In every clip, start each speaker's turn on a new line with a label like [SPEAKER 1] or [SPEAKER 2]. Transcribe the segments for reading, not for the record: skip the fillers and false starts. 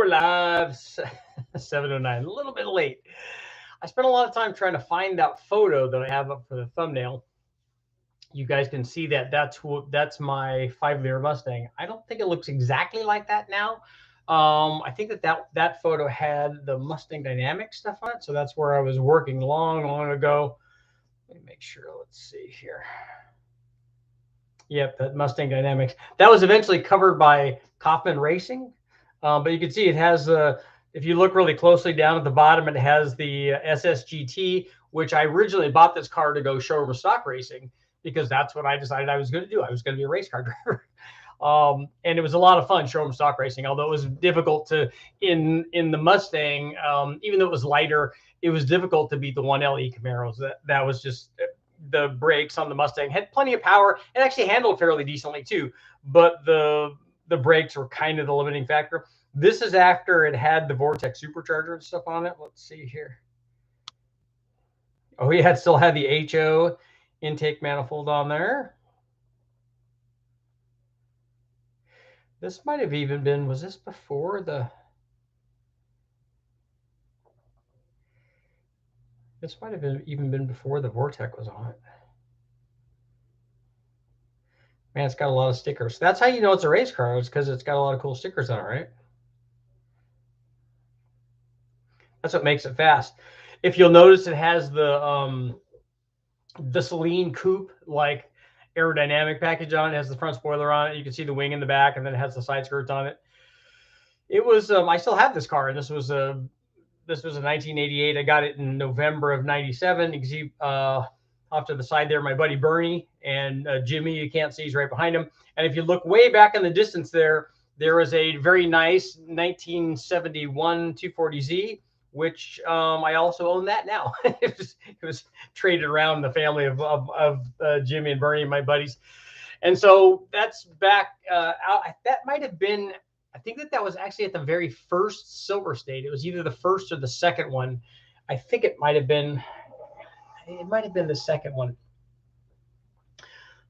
[SPEAKER 1] live. 7:09, a little bit late. I spent a lot of time trying to find that photo that I have up for the thumbnail. You guys can see that that's my 5-liter Mustang. I don't think it looks exactly like that now. I think that photo had the Mustang Dynamic stuff on it, so that's where I was working long ago. Let me make sure. Let's see here. Yep, that Mustang Dynamics. That was eventually covered by Kaufman Racing, but you can see it has if you look really closely down at the bottom, it has the SSGT, which I originally bought this car to go showroom stock racing because that's what I decided I was going to do. I was going to be a race car driver. And it was a lot of fun showroom stock racing, although it was difficult to in the Mustang, even though it was lighter, it was difficult to beat the 1LE Camaros. That was just the brakes on the Mustang had plenty of power and actually handled fairly decently too, but the brakes were kind of the limiting factor. This is after it had the Vortex supercharger and stuff on it. Let's see here. Oh, yeah, it still had the HO intake manifold on there. This might have even been, was this before the, this might have even been before the Vortex was on it. Man, it's got a lot of stickers. That's how you know it's a race car. It's because it's got a lot of cool stickers on it, right? That's what makes it fast. If you'll notice, it has the Celine coupe like aerodynamic package on it. It has the front spoiler on it. You can see the wing in the back, and then it has the side skirts on it. It was I still have this car, and this was a 1988. I got it in November of '97. You can see off to the side there, my buddy Bernie and Jimmy. You can't see, he's right behind him. And if you look way back in the distance there is a very nice 1971 240Z, which I also own that now. it was traded around the family of Jimmy and Bernie and my buddies. And so that's back out. That might have been, I think that was actually at the very first Silver State. It was either the first or the second one. I think it might have been the second one.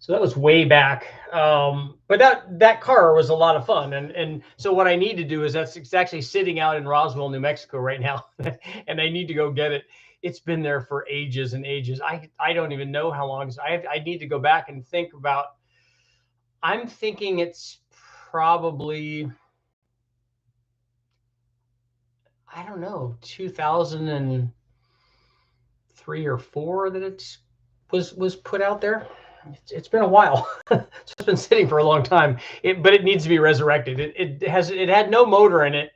[SPEAKER 1] So that was way back. But that car was a lot of fun. And so what I need to do is it's actually sitting out in Roswell, New Mexico right now. And I need to go get it. It's been there for ages and ages. I don't even know how long. I need to go back and think about, I'm thinking it's probably, I don't know, 2003 or 4 that it was put out there. It's been a while. So it's been sitting for a long time. But it needs to be resurrected. It had no motor in it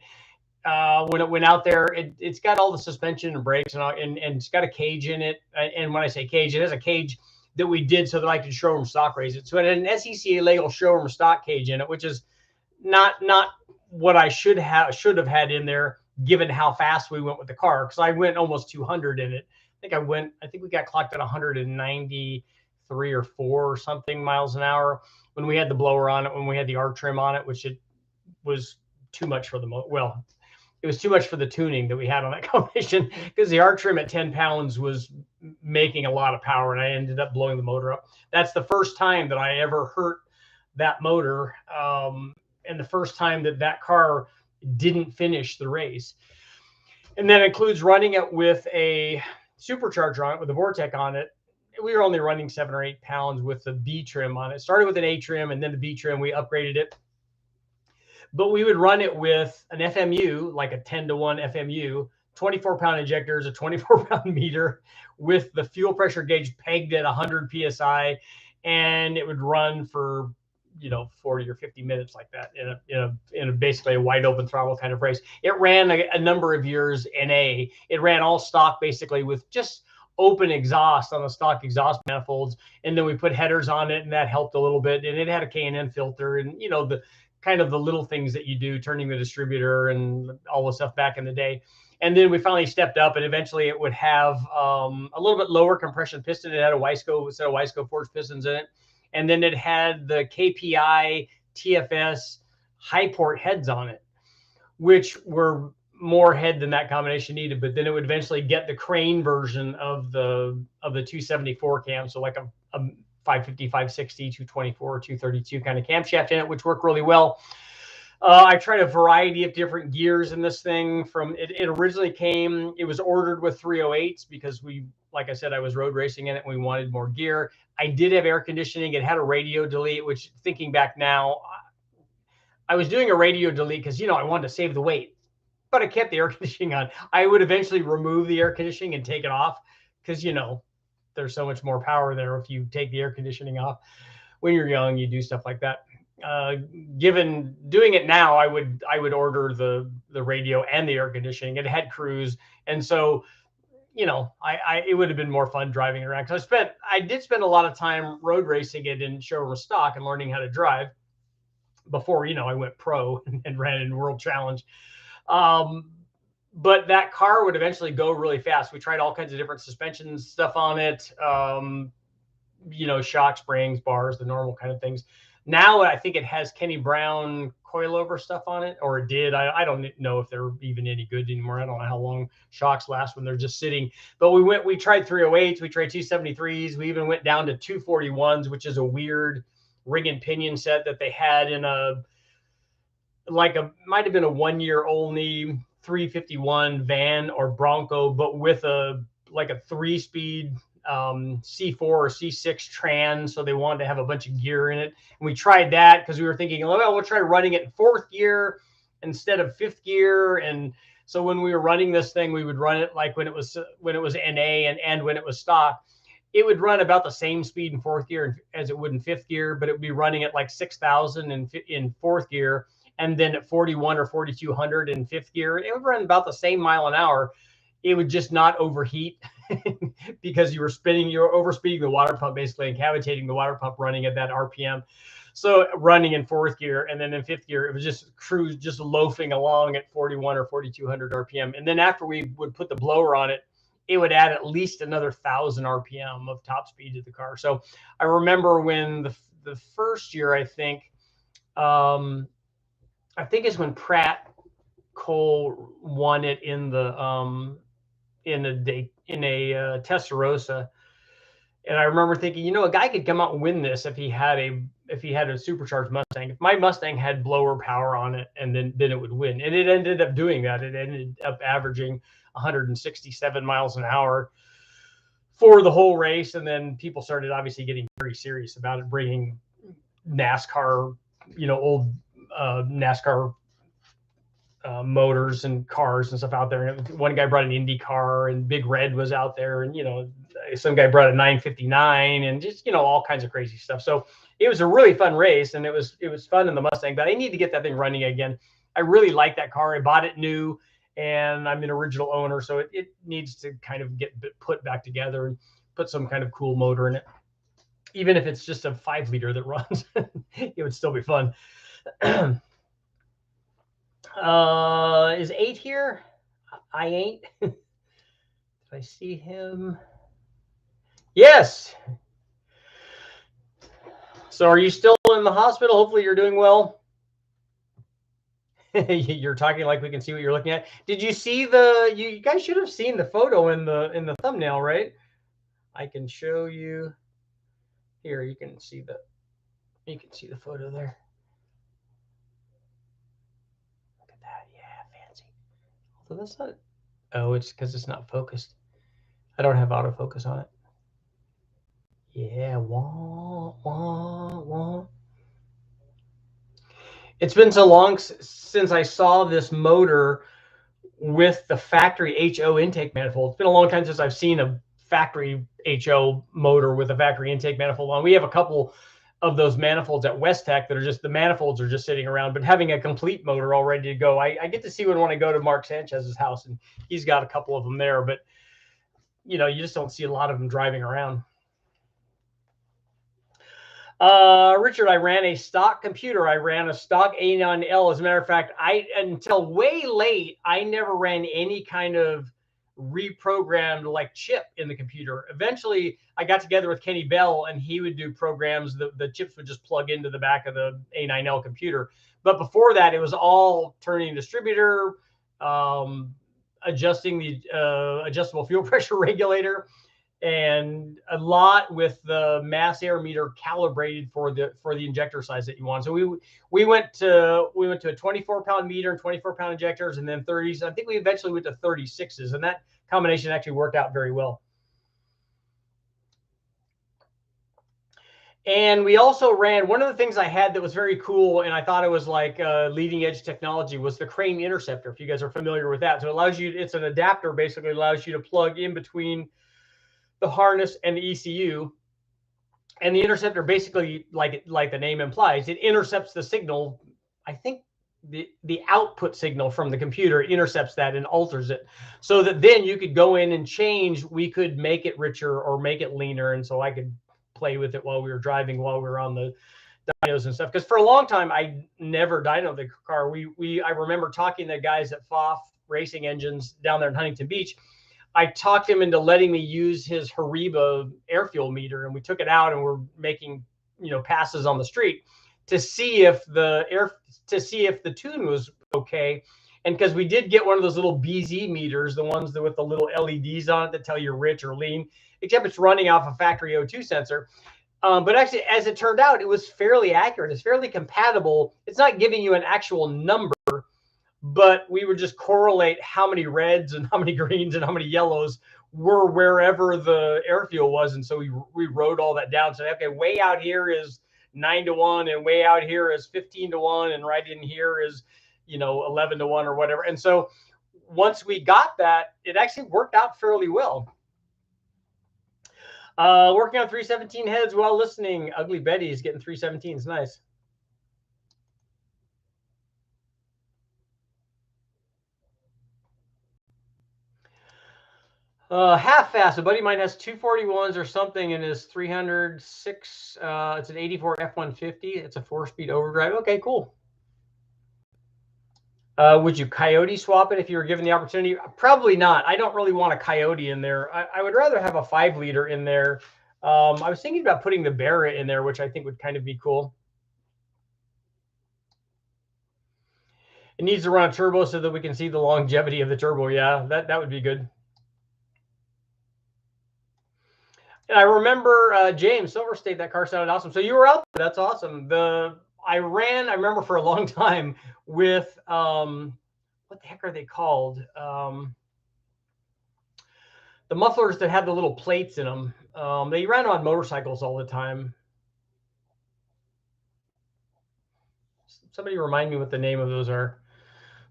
[SPEAKER 1] when it went out there. It's got all the suspension and brakes and it's got a cage in it. And when I say cage, it has a cage that we did so that I could showroom stock race it. So it had an SECA legal showroom stock cage in it, which is not what I should have had in there, given how fast we went with the car, because I went almost 200 in it. I think we got clocked at 193 or 4 or something miles an hour when we had the blower on it, when we had the R trim on it, which it was too much for it was too much for the tuning that we had on that combination, because the R trim at 10 pounds was making a lot of power, and I ended up blowing the motor up. That's the first time that I ever hurt that motor, and the first time that car didn't finish the race. And that includes running it with a supercharger on it, with a Vortex on it. We were only running 7 or 8 pounds with the B trim on it. Started with an A trim and then the B trim, we upgraded it. But we would run it with an FMU, like a 10-to-1 FMU, 24-pound injectors, a 24-pound meter, with the fuel pressure gauge pegged at 100 PSI. And it would run for 40 or 50 minutes like that in a basically a wide open throttle kind of race. It ran a number of years NA. It ran all stock basically with just open exhaust on the stock exhaust manifolds, and then we put headers on it, and that helped a little bit. And it had a K&N filter, and the kind of the little things that you do, turning the distributor and all the stuff back in the day. And then we finally stepped up, and eventually it would have a little bit lower compression piston. It had a set of Wiseco forged pistons in it. And then it had the KPI TFS high port heads on it, which were more head than that combination needed. But then it would eventually get the crane version of the 274 cam, so like a 550, 560, 224, 232 kind of camshaft in it, which worked really well. I tried a variety of different gears in this thing. From it originally came, it was ordered with 308s because like I said, I was road racing in it and we wanted more gear. I did have air conditioning. It had a radio delete, which thinking back now, I was doing a radio delete because, I wanted to save the weight, but I kept the air conditioning on. I would eventually remove the air conditioning and take it off because, there's so much more power there if you take the air conditioning off. When you're young, you do stuff like that. Given doing it now, I would order the radio and the air conditioning. It had cruise, and so it would have been more fun driving around because I did spend a lot of time road racing it in showroom stock and learning how to drive before I went pro and ran in World Challenge. But that car would eventually go really fast. We tried all kinds of different suspension stuff on it. Shock, springs, bars, the normal kind of things. Now I think it has Kenny Brown coilover stuff on it, or it did. I don't know if they're even any good anymore. I don't know how long shocks last when they're just sitting. But we tried 308s, we tried 273s, we even went down to 241s, which is a weird ring and pinion set that they had in might have been a 1 year only 351 van or Bronco, but with a 3-speed C4 or C6 trans. So they wanted to have a bunch of gear in it. And we tried that because we were thinking, well, we'll try running it in 4th gear instead of 5th gear. And so when we were running this thing, we would run it like when it was NA and when it was stock. It would run about the same speed in 4th gear as it would in 5th gear, but it would be running at like 6,000 in 4th gear. And then at 41 or 4,200 in 5th gear, it would run about the same mile an hour. It would just not overheat because you were overspeeding the water pump basically and cavitating the water pump running at that RPM. So running in 4th gear, and then in 5th gear, it was just cruise, just loafing along at 41 or 4,200 RPM. And then after we would put the blower on it, it would add at least another 1,000 RPM of top speed to the car. So I remember when the first year, I think is when Pratt Cole won it in a Testarossa, and I remember thinking, a guy could come out and win this if he had a supercharged Mustang. If my Mustang had blower power on it, and then it would win. And it ended up doing that. It ended up averaging 167 miles an hour for the whole race, and then people started obviously getting very serious about it, bringing NASCAR, old NASCAR motors and cars and stuff out there. And one guy brought an Indy car, and Big Red was out there, and some guy brought a 959, and just all kinds of crazy stuff. So it was a really fun race, and it was fun in the Mustang. But I need to get that thing running again. I really like that car. I bought it new, and I'm an original owner, so it needs to kind of get put back together and put some kind of cool motor in it. Even if it's just a 5-liter that runs, it would still be fun. Is 8 here? I ain't. Did I see him? Yes. So are you still in the hospital? Hopefully you're doing well. You're talking like we can see what you're looking at. Did you see you guys should have seen the photo in the thumbnail, right? I can show you here. You can see the photo there. So that's not. Oh, it's because it's not focused. I don't have autofocus on it. Yeah, wah, wah, wah. It's been so long since I saw this motor with the factory HO intake manifold. It's been a long time since I've seen a factory HO motor with a factory intake manifold on. We have a couple of those manifolds at West Tech that are just, the manifolds are just sitting around, but having a complete motor all ready to go. I get to see when I go to Mark Sanchez's house, and he's got a couple of them there, but you just don't see a lot of them driving around. Richard, I ran a stock computer. I ran a stock A9L. As a matter of fact, until way late, I never ran any kind of reprogrammed like chip in the computer. Eventually, I got together with Kenny Bell, and he would do programs. The chips would just plug into the back of the A9L computer. But before that, it was all turning distributor, adjusting the adjustable fuel pressure regulator, and a lot with the mass air meter calibrated for the injector size that you want. So we went to a 24-pound meter and 24-pound injectors, and then 30s. I think we eventually went to 36s, and that combination actually worked out very well. And we also ran, one of the things I had that was very cool, and I thought it was like leading edge technology, was the crane interceptor, if you guys are familiar with that. So it allows you, it's an adapter, basically allows you to plug in between the harness and the ECU. And the interceptor basically, like the name implies, it intercepts the signal. I think the output signal from the computer intercepts that and alters it, so that then you could go in and change. We could make it richer or make it leaner, and so I could play with it while we were driving, while we were on the dynos and stuff. Because for a long time I never dynoed the car. I remember talking to guys at FOF Racing Engines down there in Huntington Beach. I talked him into letting me use his Hariba air fuel meter, and we took it out and we're making, passes on the street to see if the tune was okay. And because we did get one of those little BZ meters, the ones with the little LEDs on it that tell you rich or lean, except it's running off a factory O2 sensor. But actually, as it turned out, it was fairly accurate. It's fairly compatible. It's not giving you an actual number, but we would just correlate how many reds and how many greens and how many yellows were wherever the air fuel was. And so we wrote all that down. So, okay, way out here is 9-1, and way out here is 15-1, and right in here is, 11-1 or whatever. And so once we got that, it actually worked out fairly well. Working on 317 heads while listening. Ugly Betty's getting 317s. Nice. Half fast. A buddy of mine has 241s or something in his 306. It's an 84 F-150. It's a 4-speed overdrive. Okay, cool. Would you coyote swap it if you were given the opportunity? Probably not. I don't really want a coyote in there. I would rather have a 5-liter in there. I was thinking about putting the Barrett in there, which I think would kind of be cool. It needs to run a turbo so that we can see the longevity of the turbo. Yeah, that would be good. And I remember James Silver State, that car sounded awesome. So you were out there. That's awesome. I remember for a long time with what the heck are they called? The mufflers that had the little plates in them. They ran on motorcycles all the time. Somebody remind me what the name of those are.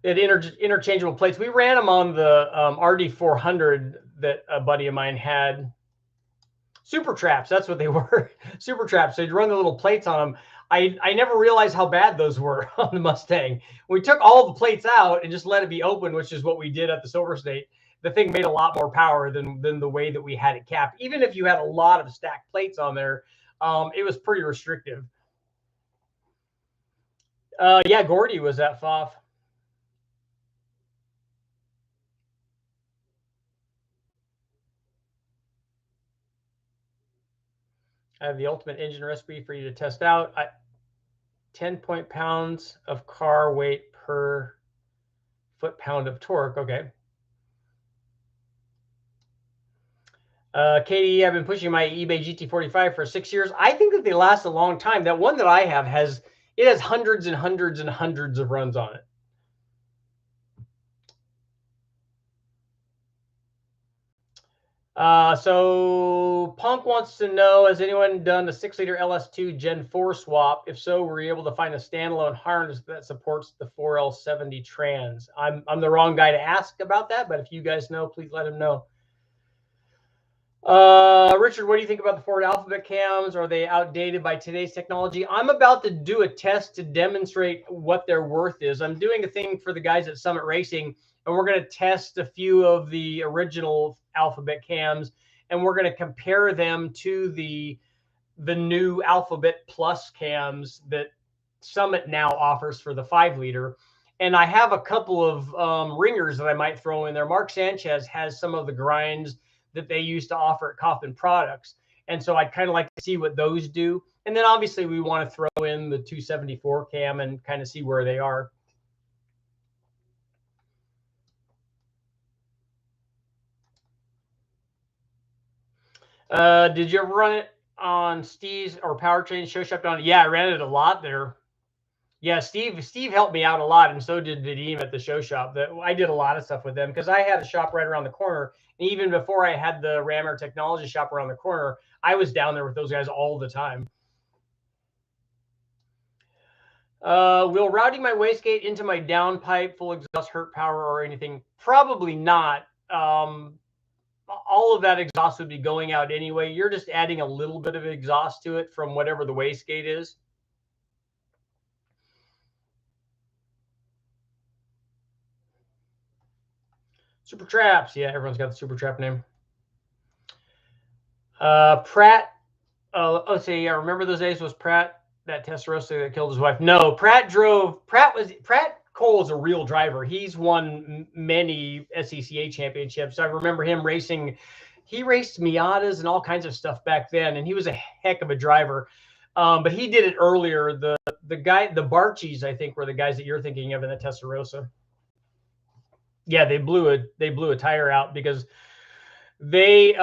[SPEAKER 1] They had interchangeable plates. We ran them on the RD400 that a buddy of mine had. Super traps, that's what they were. Super traps. So you'd run the little plates on them. I never realized how bad those were on the Mustang. We took all the plates out and just let it be open, which is what we did at the Silver State. The thing made a lot more power than the way that we had it capped. Even if you had a lot of stacked plates on there, it was pretty restrictive. Yeah, Gordy was at FOF. I have the ultimate engine recipe for you to test out. 10 pounds of car weight per foot-pound of torque. Okay. Katie, I've been pushing my eBay GT45 for 6 years. I think that they last a long time. That one that I have has hundreds and hundreds and hundreds of runs on it. So Punk wants to know, has anyone done the 6-liter LS2 Gen 4 swap? If so, were you able to find a standalone harness that supports the 4L70 trans? I'm the wrong guy to ask about that, but if you guys know, please let him know. Richard, what do you think about the Ford Alphabet cams? Are they outdated by today's technology? I'm about to do a test to demonstrate what their worth is. I'm doing a thing for the guys at Summit Racing, and we're going to test a few of the original Alphabet cams, and we're going to compare them to the new Alphabet Plus cams that Summit now offers for the 5-liter. And I have a couple of ringers that I might throw in there. Mark Sanchez has some of the grinds that they used to offer at Kaufman Products. And so I'd kind of like to see what those do. And then obviously we want to throw in the 274 cam and kind of see where they are. Did you ever run it on Steve's or Powertrain show shop down? Yeah, I ran it a lot there. Yeah, Steve helped me out a lot, and so did Vadim at the show shop. I did a lot of stuff with them because I had a shop right around the corner. And even before I had the Rammer Technology shop around the corner, I was down there with those guys all the time. Will routing my wastegate into my downpipe full exhaust hurt power or anything? Probably not. All of that exhaust would be going out anyway. You're just adding a little bit of exhaust to it from whatever the wastegate is. Super Traps. Yeah, everyone's got the Super Trap name. Pratt. Let's see. I remember those days. Was Pratt that Testarossa that killed his wife? No, Pratt Cole is a real driver. He's won many SCCA championships. I remember him racing. He raced Miatas and all kinds of stuff back then, and he was a heck of a driver. But he did it earlier. The Barchies, I think, were the guys that you're thinking of in the Testarossa. Yeah, they blew a tire out because they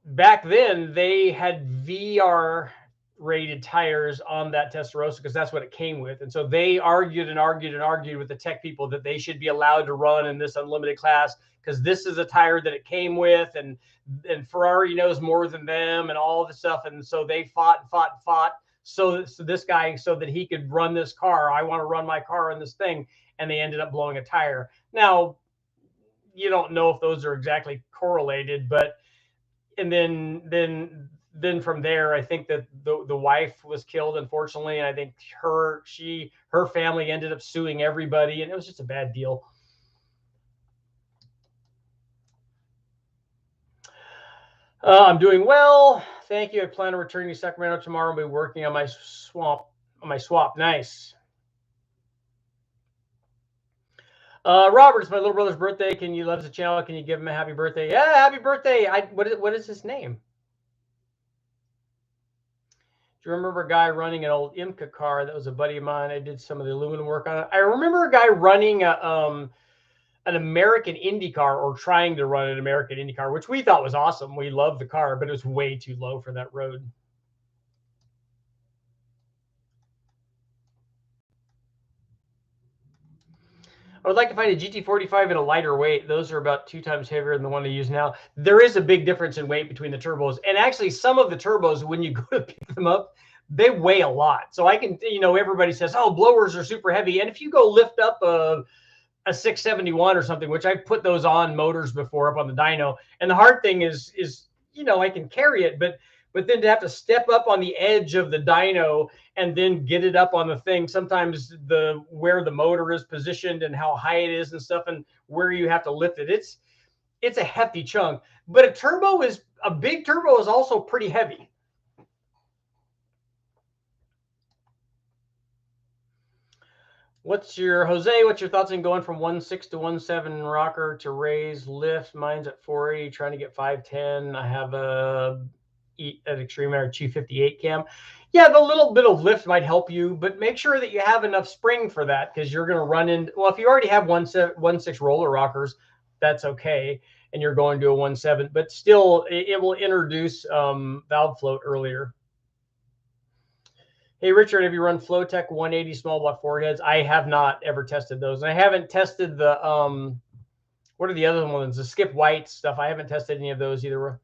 [SPEAKER 1] back then they had VR rated tires on that Testarossa because that's what it came with. And so they argued with the tech people that they should be allowed to run in this unlimited class because this is a tire that it came with, and Ferrari knows more than them and all this stuff. And so they fought. So this guy, so that he could run this car, I want to run my car in this thing. And they ended up blowing a tire. Now, you don't know if those are exactly correlated, but and then from there, I think that the wife was killed, unfortunately, and I think her family ended up suing everybody, and it was just a bad deal. I'm doing well, thank you. I plan on returning to Sacramento tomorrow and be working on my swap. Nice. Robert, it's my little brother's birthday. Can you love the channel? Can you give him a happy birthday? Yeah, happy birthday. What is his name? Do you remember a guy running an old IMCA car that was a buddy of mine? I did some of the aluminum work on it. I remember a guy running an American Indy car, or trying to run an American Indy car, which we thought was awesome. We loved the car, but it was way too low for that road. I would like to find a GT45 in a lighter weight. Those are about 2 times heavier than the one I use now. There is a big difference in weight between the turbos. And actually, some of the turbos, when you go to pick them up, they weigh a lot. So I can, everybody says, oh, blowers are super heavy. And if you go lift up a 671 or something, which I've put those on motors before up on the dyno. And the hard thing is I can carry it, but then to have to step up on the edge of the dyno and then get it up on the thing, sometimes where the motor is positioned and how high it is and stuff, and where you have to lift it, it's a hefty chunk. But a big turbo is also pretty heavy. What's your thoughts on going from 1.6 to 1.7 rocker to raise lift? Mine's at 480, trying to get 510. I have an Extreme Air 258 cam. Yeah, the little bit of lift might help you, but make sure that you have enough spring for that, because you're going to run in. Well, if you already have 1.6 roller rockers, that's okay, and you're going to a 1.7, but still, it will introduce valve float earlier. Hey, Richard, have you run Flowtech 180 small block forward heads? I have not ever tested those. And I haven't tested the, what are the other ones? The Skip White stuff. I haven't tested any of those either.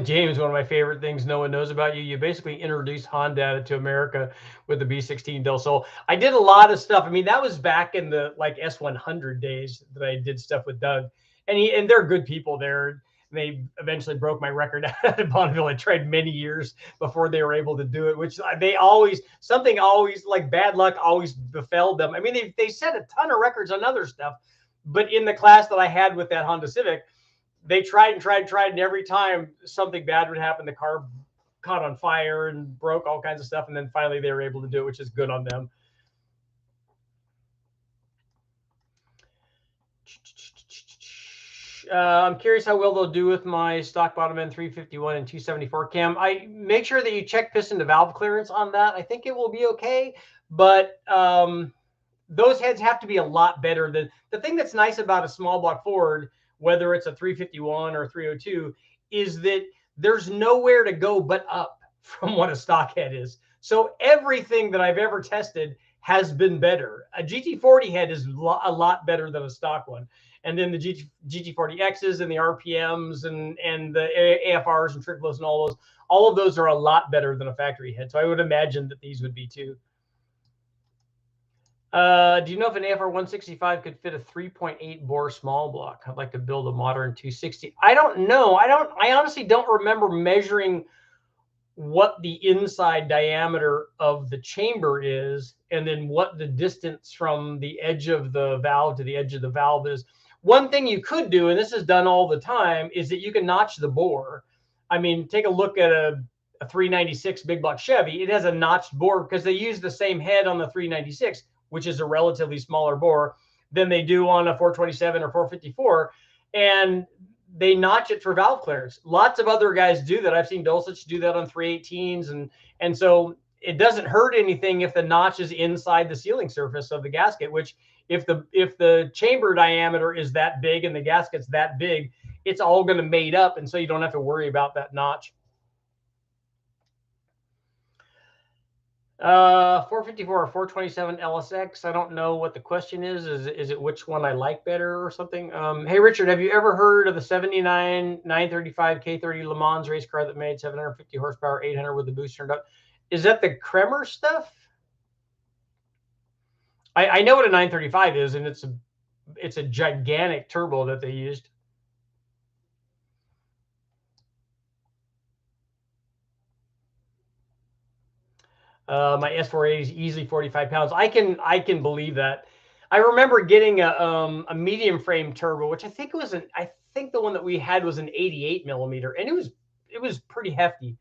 [SPEAKER 1] James, one of my favorite things no one knows about you. You basically introduced Honda to America with the B16 Del Sol. I did a lot of stuff. I mean, that was back in the S100 days that I did stuff with Doug. And they're good people there. They eventually broke my record at Bonneville. I tried many years before they were able to do it, which something always like bad luck always befell them. I mean, they set a ton of records on other stuff, but in the class that I had with that Honda Civic, they tried, and every time something bad would happen, the car caught on fire and broke, all kinds of stuff. And then finally they were able to do it, which is good on them. I'm curious how well they'll do with my stock bottom end 351 and 274 cam. I make sure that you check piston to valve clearance on that. I think it will be okay, but those heads have to be a lot better than the thing that's nice about a small block Ford, whether it's a 351 or 302, is that there's nowhere to go but up from what a stock head is. So everything that I've ever tested has been better. A GT40 head is a lot better than a stock one. And then the GT40Xs and the RPMs and the AFRs and triples and all of those are a lot better than a factory head. So I would imagine that these would be too. Do you know if an AFR 165 could fit a 3.8 bore small block? I'd like to build a modern 260. I don't know. I honestly don't remember measuring what the inside diameter of the chamber is, and then what the distance from the edge of the valve to the edge of the valve is. One thing you could do, and this is done all the time, is that you can notch the bore. I mean, take a look at a 396 big block Chevy. It has a notched bore because they use the same head on the 396, which is a relatively smaller bore than they do on a 427 or 454. And they notch it for valve clearance. Lots of other guys do that. I've seen Dulcich do that on 318s. And so it doesn't hurt anything if the notch is inside the sealing surface of the gasket, which if the chamber diameter is that big and the gasket's that big, it's all going to mate up. And so you don't have to worry about that notch. 454 or 427 LSX. I don't know what the question is. Is it which one I like better or something? Hey, Richard, have you ever heard of the 79 935 K30 Le Mans race car that made 750 horsepower, 800 with the boost turned up? Is that the Kremer stuff? I know what a 935 is, and it's a gigantic turbo that they used. My S480 is easily 45 pounds. I can believe that. I remember getting a medium frame turbo, which I think the one that we had was an 88 millimeter, and it was pretty hefty.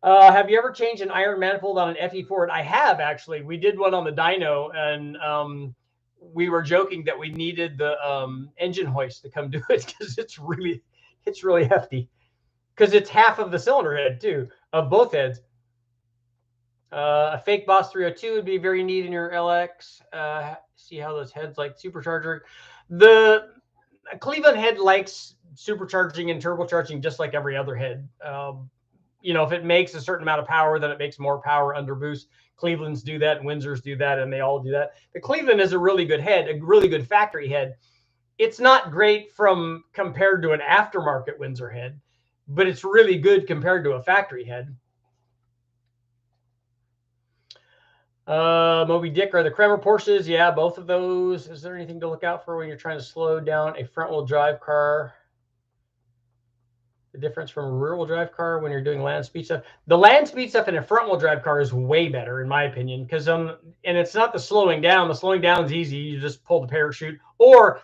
[SPEAKER 1] Have you ever changed an iron manifold on an FE Ford? I have, actually. We did one on the dyno, and we were joking that we needed the engine hoist to come do it because it's really hefty, because it's half of the cylinder head too, of both heads. A fake Boss 302 would be very neat in your LX. See how those heads like supercharger. The Cleveland head likes supercharging and turbocharging just like every other head. If it makes a certain amount of power, then it makes more power under boost. Cleveland's do that, and Windsors do that, and they all do that. The Cleveland is a really good head, a really good factory head. It's not great compared to an aftermarket Windsor head, but it's really good compared to a factory head. Moby Dick, are the Kremer Porsches? Yeah, both of those. Is there anything to look out for when you're trying to slow down a front-wheel drive car? The difference from a rear-wheel drive car when you're doing land speed stuff. The land speed stuff in a front-wheel drive car is way better, in my opinion, because and it's not the slowing down. The slowing down is easy. You just pull the parachute. Or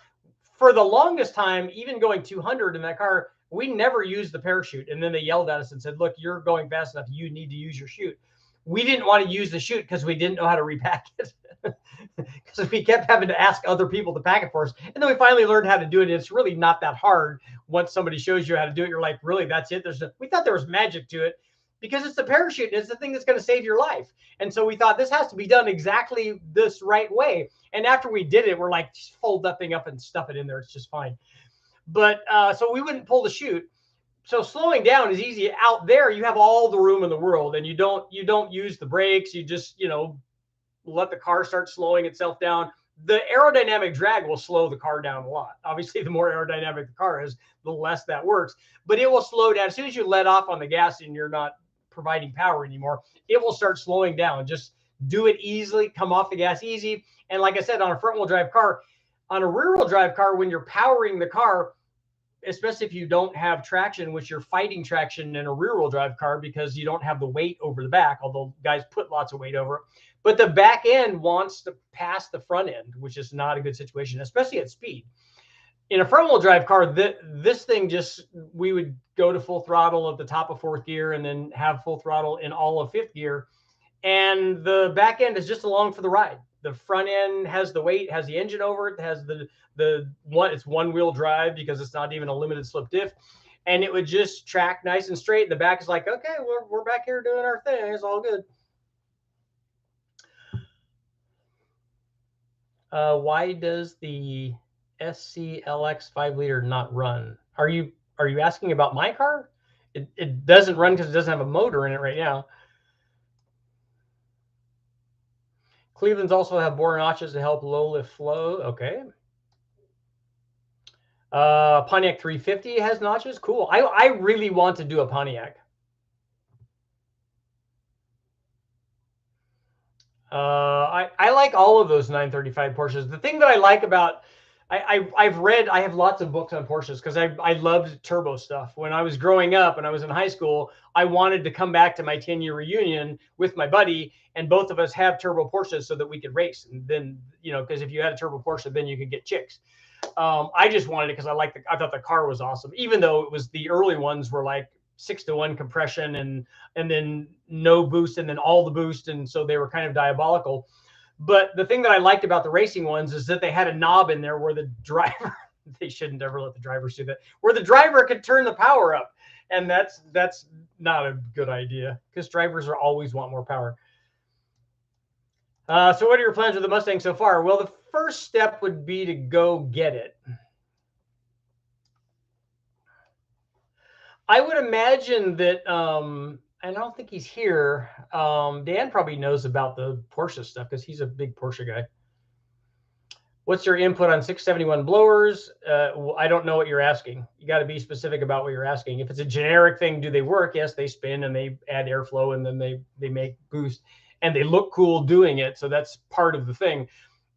[SPEAKER 1] for the longest time, even going 200 in that car, we never used the parachute. And then they yelled at us and said, "Look, you're going fast enough. You need to use your chute." We didn't want to use the chute because we didn't know how to repack it, because we kept having to ask other people to pack it for us. And then we finally learned how to do it. It's really not that hard. Once somebody shows you how to do it, you're like, really, that's it? We thought there was magic to it, because it's the parachute. And it's the thing that's going to save your life. And so we thought this has to be done exactly this right way. And after we did it, we're like, just fold that thing up and stuff it in there. It's just fine. But so we wouldn't pull the chute. So slowing down is easy. Out there, you have all the room in the world, and you don't use the brakes. You just, let the car start slowing itself down. The aerodynamic drag will slow the car down a lot. Obviously, the more aerodynamic the car is, the less that works. But it will slow down. As soon as you let off on the gas and you're not providing power anymore, it will start slowing down. Just do it easily. Come off the gas easy. And like I said, on a front-wheel drive car, on a rear-wheel drive car, when you're powering the car, especially if you don't have traction, which you're fighting traction in a rear-wheel drive car because you don't have the weight over the back, although guys put lots of weight over it. But the back end wants to pass the front end, which is not a good situation, especially at speed. In a front-wheel drive car, this thing we would go to full throttle at the top of fourth gear and then have full throttle in all of fifth gear. And the back end is just along for the ride. The front end has the weight, has the engine over it, has it's one-wheel drive because it's not even a limited slip diff, and it would just track nice and straight. The back is like, okay, we're back here doing our thing. It's all good. Why does the SCLX 5-liter not run? Are you asking about my car? It doesn't run because it doesn't have a motor in it right now. Cleveland's also have bore notches to help low lift flow. Okay. Pontiac 350 has notches. Cool. I really want to do a Pontiac. I like all of those 935 Porsches. The thing that I like about I've read, I have lots of books on Porsches because I loved turbo stuff. When I was growing up and I was in high school, I wanted to come back to my 10-year reunion with my buddy, and both of us have turbo Porsches so that we could race. And then, you know, because if you had a turbo Porsche, then you could get chicks. I just wanted it because I thought the car was awesome, even though it was the early ones were like 6-to-1 compression and then no boost and then all the boost, and so they were kind of diabolical. But the thing that I liked about the racing ones is that they had a knob in there where the driver they shouldn't ever let the drivers do that, where the driver could turn the power up, and that's not a good idea because drivers are always want more power. So what are your plans with the Mustang so far? Well, the first step would be to go get it. I would imagine that, I don't think he's here. Dan probably knows about the Porsche stuff because he's a big Porsche guy. What's your input on 671 blowers? I don't know what you're asking. You got to be specific about what you're asking. If it's a generic thing, do they work? Yes, they spin and they add airflow and then they make boost and they look cool doing it. So that's part of the thing.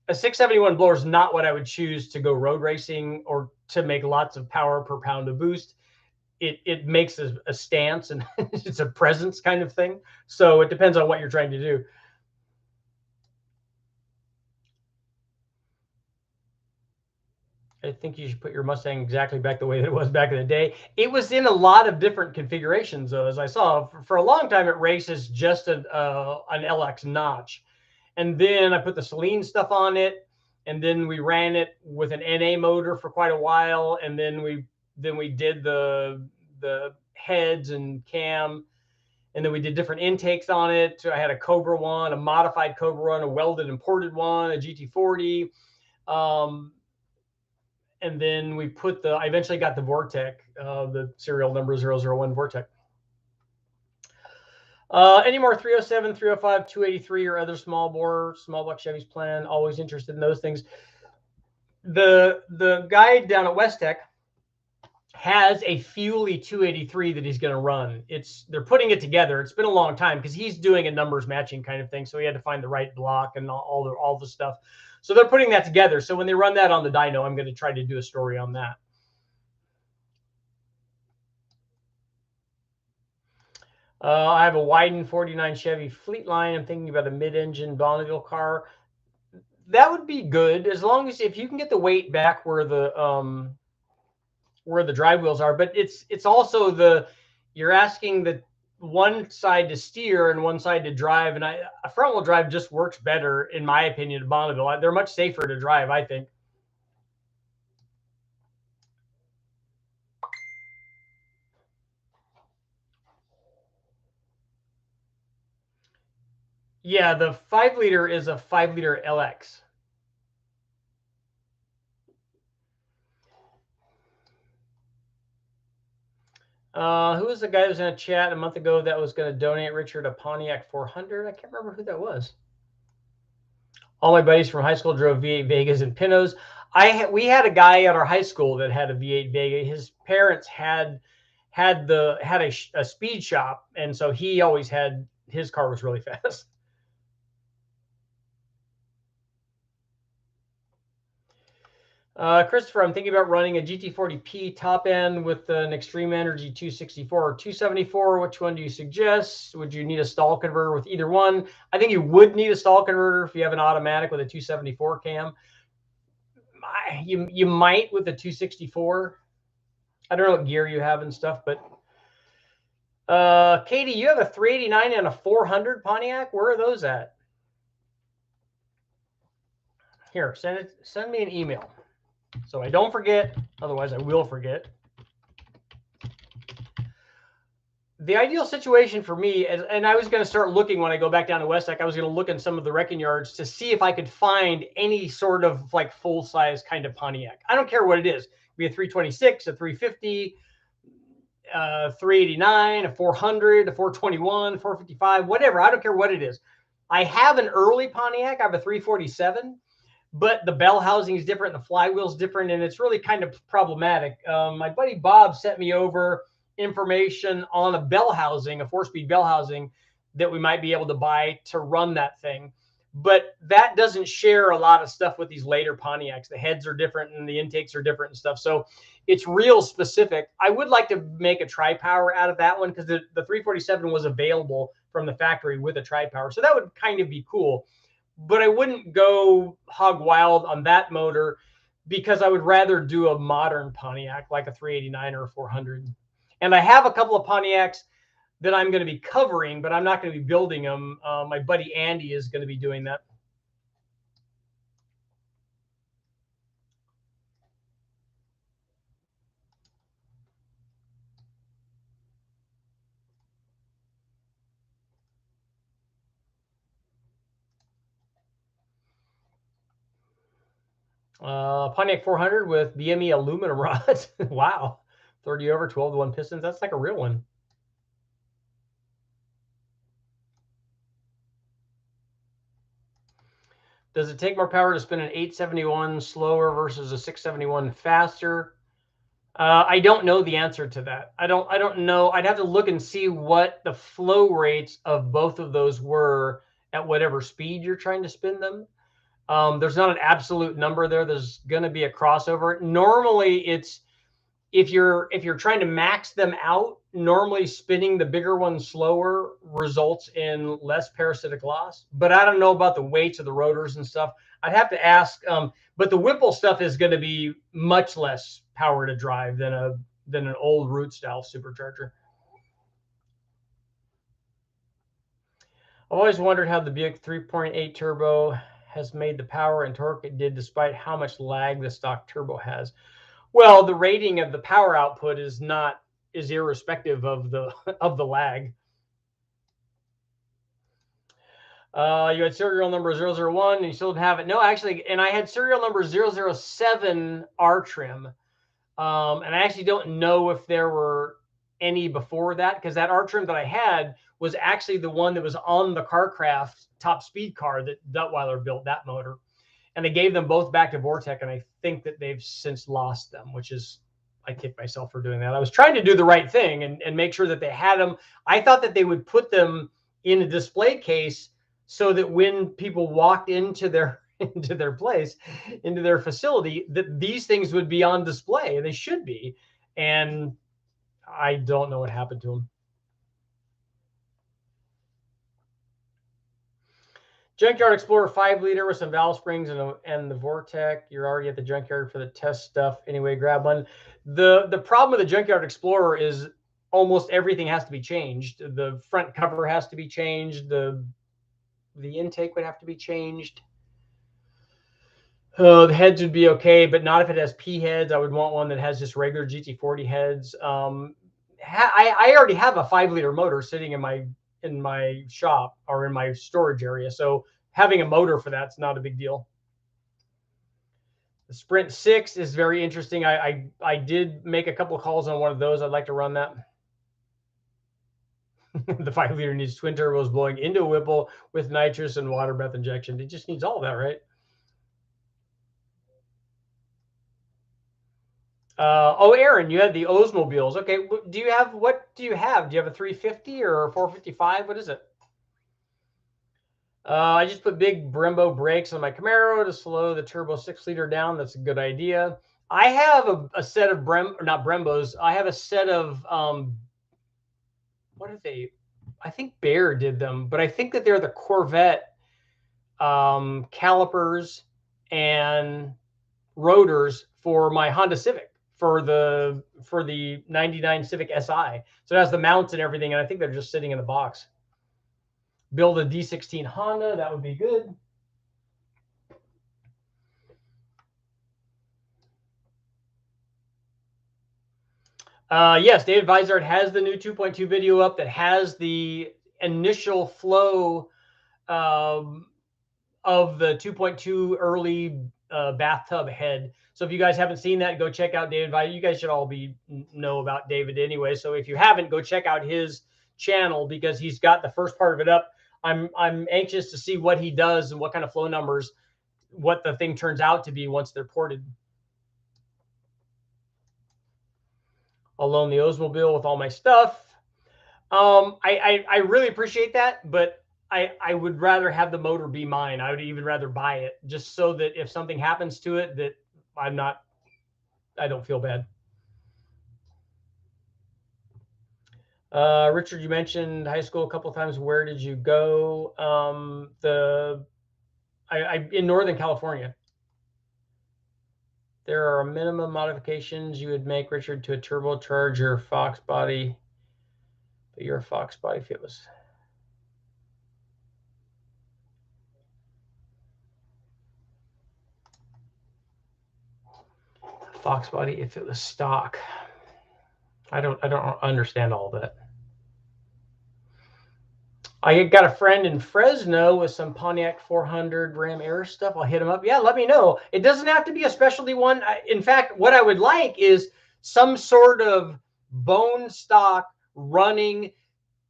[SPEAKER 1] A 671 blower is not what I would choose to go road racing or to make lots of power per pound of boost. It makes a stance and it's a presence kind of thing. So it depends on what you're trying to do. I think you should put your Mustang exactly back the way that it was back in the day. It was in a lot of different configurations, though, as I saw. For a long time, it races just an LX notch. And then I put the Celine stuff on it. And then we ran it with an NA motor for quite a while. And then we did the heads and cam. And then we did different intakes on it. I had a Cobra one, a modified Cobra one, a welded imported one, a GT40. And then we put I eventually got the Vortec, the serial number 001 Vortec. Any more 307, 305, 283 or other small block Chevys plan? Always interested in those things. The guy down at West Tech has a Fuely 283 that he's going to run. They're putting it together. It's been a long time because he's doing a numbers matching kind of thing. So he had to find the right block and all the stuff. So they're putting that together. So when they run that on the dyno, I'm going to try to do a story on that. I have a Wyden 49 Chevy Fleetline. I'm thinking about a mid-engine Bonneville car. That would be good as long as if you can get the weight back where the drive wheels are. But it's also you're asking the one side to steer and one side to drive, and a front wheel drive just works better in my opinion at Bonneville. They're much safer to drive, I think. Yeah, the 5-liter is a 5-liter LX. Who was the guy that was in a chat a month ago that was going to donate Richard a Pontiac 400? I can't remember who that was. All my buddies from high school drove V8 Vegas and Pintos. We had a guy at our high school that had a V8 Vega. His parents had a speed shop, and so he always had his car was really fast. Christopher, I'm thinking about running a GT40P top end with an Extreme Energy 264 or 274. Which one do you suggest? Would you need a stall converter with either one? I think you would need a stall converter if you have an automatic with a 274 cam. You might with a 264. I don't know what gear you have and stuff, but Katie, you have a 389 and a 400 Pontiac. Where are those at? Here, send me an email so I don't forget. Otherwise, I will forget. The ideal situation for me, and I was going to start looking when I go back down to West Tech, I was going to look in some of the wrecking yards to see if I could find any sort of like full-size kind of Pontiac. I don't care what it is. It could be a 326, a 350, 389, a 400, a 421, 455, whatever. I don't care what it is. I have an early Pontiac. I have a 347, but the bell housing is different, the flywheel's different, and it's really kind of problematic. My buddy Bob sent me over information on a bell housing, a 4-speed bell housing that we might be able to buy to run that thing. But that doesn't share a lot of stuff with these later Pontiacs. The heads are different and the intakes are different and stuff. So it's real specific. I would like to make a tri-power out of that one because the 347 was available from the factory with a tri-power. So that would kind of be cool. But I wouldn't go hog wild on that motor because I would rather do a modern Pontiac like a 389 or a 400. And I have a couple of Pontiacs that I'm going to be covering, but I'm not going to be building them. My buddy Andy is going to be doing that. Pontiac 400 with BME aluminum rods. Wow. 30 over, 12-to-1 pistons. That's like a real one. Does it take more power to spin an 871 slower versus a 671 faster? I don't know the answer to that. I don't know. I'd have to look and see what the flow rates of both of those were at whatever speed you're trying to spin them. There's not an absolute number there. There's going to be a crossover. Normally, it's if you're trying to max them out, normally spinning the bigger one slower results in less parasitic loss. But I don't know about the weights of the rotors and stuff. I'd have to ask. But the Whipple stuff is going to be much less power to drive than an old root style supercharger. I've always wondered how the Buick 3.8 turbo has made the power and torque it did despite how much lag the stock turbo has. Well, the rating of the power output is irrespective of the lag. You had serial number 001 and you still didn't have it. No, actually, and I had serial number 007 R trim. And I actually don't know if there were any before that because that R trim that I had was actually the one that was on the Carcraft top speed car that Duttweiler built, that motor. And they gave them both back to Vortec, and I think that they've since lost them, which is, I kick myself for doing that. I was trying to do the right thing and make sure that they had them. I thought that they would put them in a display case so that when people walked into their place, into their facility, that these things would be on display, and they should be. And I don't know what happened to them. Junkyard Explorer 5-liter with some valve springs and the Vortec. You're already at the Junkyard for the test stuff. Anyway, grab one. The problem with the Junkyard Explorer is almost everything has to be changed. The front cover has to be changed. The intake would have to be changed. The heads would be okay, but not if it has P heads. I would want one that has just regular GT40 heads. I already have a 5-liter motor sitting in my shop or in my storage area, so having a motor for that's not a big deal. The Sprint 6 is very interesting. I did make a couple of calls on one of those. I'd like to run that. The 5-liter needs twin turbos blowing into a Whipple with nitrous and water breath injection. It just needs all that, right? Aaron, you had the Oldsmobiles. Okay, what do you have? Do you have a 350 or a 455? What is it? I just put big Brembo brakes on my Camaro to slow the turbo 6-liter down. That's a good idea. I have a set of not Brembos. I have a set of what are they? I think Bayer did them, but I think that they're the Corvette calipers and rotors for my Honda Civic for the 99 Civic Si. So it has the mounts and everything, and I think they're just sitting in the box. Build a D16 Honda, that would be good. Yes, David Vizard has the new 2.2 video up that has the initial flow of the 2.2 early bathtub head. So if you guys haven't seen that, go check out David Vizard. You guys should all know about David anyway. So if you haven't, go check out his channel because he's got the first part of it up. I'm anxious to see what he does and what kind of flow numbers, what the thing turns out to be once they're ported. I'll loan the Oldsmobile with all my stuff. I really appreciate that, but I would rather have the motor be mine. I would even rather buy it just so that if something happens to it, that I don't feel bad. Richard, you mentioned high school a couple of times. Where did you go? In Northern California. There are minimum modifications you would make, Richard, to a turbocharger Fox body, but your Fox body if it was. Fox body if it was stock. I don't understand all that. I got a friend in Fresno with some Pontiac 400 Ram Air stuff. I'll hit him up. Yeah, let me know. It doesn't have to be a specialty one. In fact, what I would like is some sort of bone stock running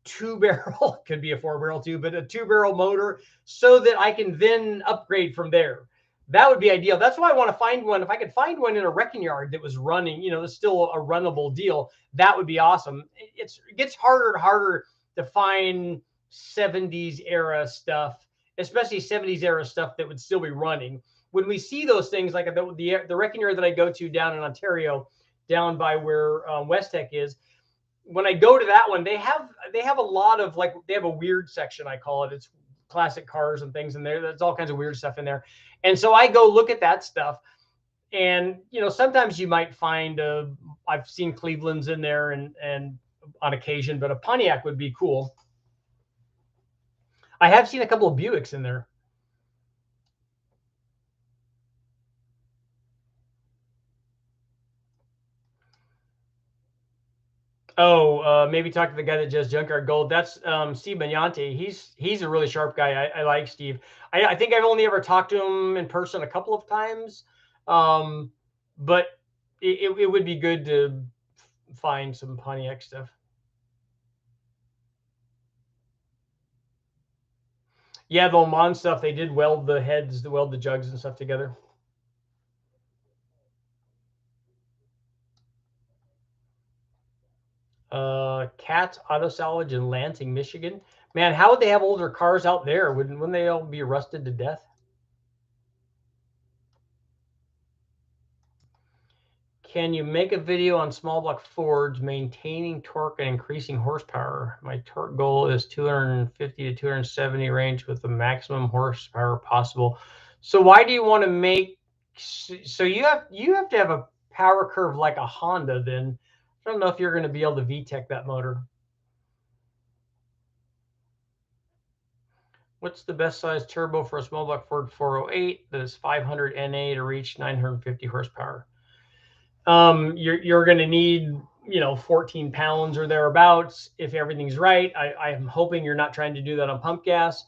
[SPEAKER 1] 2-barrel, could be a 4-barrel too, but a 2-barrel motor so that I can then upgrade from there. That would be ideal. That's why I want to find one. If I could find one in a wrecking yard that was running, it's still a runnable deal, that would be awesome. It gets harder and harder to find 70s era stuff, especially 70s era stuff that would still be running. When we see those things like the wrecking yard that I go to down in Ontario, down by where West Tech is, when I go to that one, they have a lot of they have a weird section, I call it. It's classic cars and things in there. There's all kinds of weird stuff in there. And so I go look at that stuff. And, sometimes you might find I've seen Cleveland's in there and on occasion, but a Pontiac would be cool. I have seen a couple of Buicks in there. Oh, maybe talk to the guy that does Junkyard Gold. That's Steve Magnante. He's a really sharp guy. I like Steve. I think I've only ever talked to him in person a couple of times, but it would be good to find some Pontiac stuff. Yeah, the Le Mans stuff, they did weld the heads, weld the jugs and stuff together. Katz Auto Salvage in Lansing, Michigan. Man, how would they have older cars out there? Wouldn't they all be rusted to death? Can you make a video on small block Fords maintaining torque and increasing horsepower? My torque goal is 250 to 270 range with the maximum horsepower possible. So why do you want to make? So you have to have a power curve like a Honda. Then I don't know if you're going to be able to VTEC that motor. What's the best size turbo for a small block Ford 408 that is 500 NA to reach 950 horsepower? You're going to need 14 pounds or thereabouts if everything's right. I'm hoping you're not trying to do that on pump gas,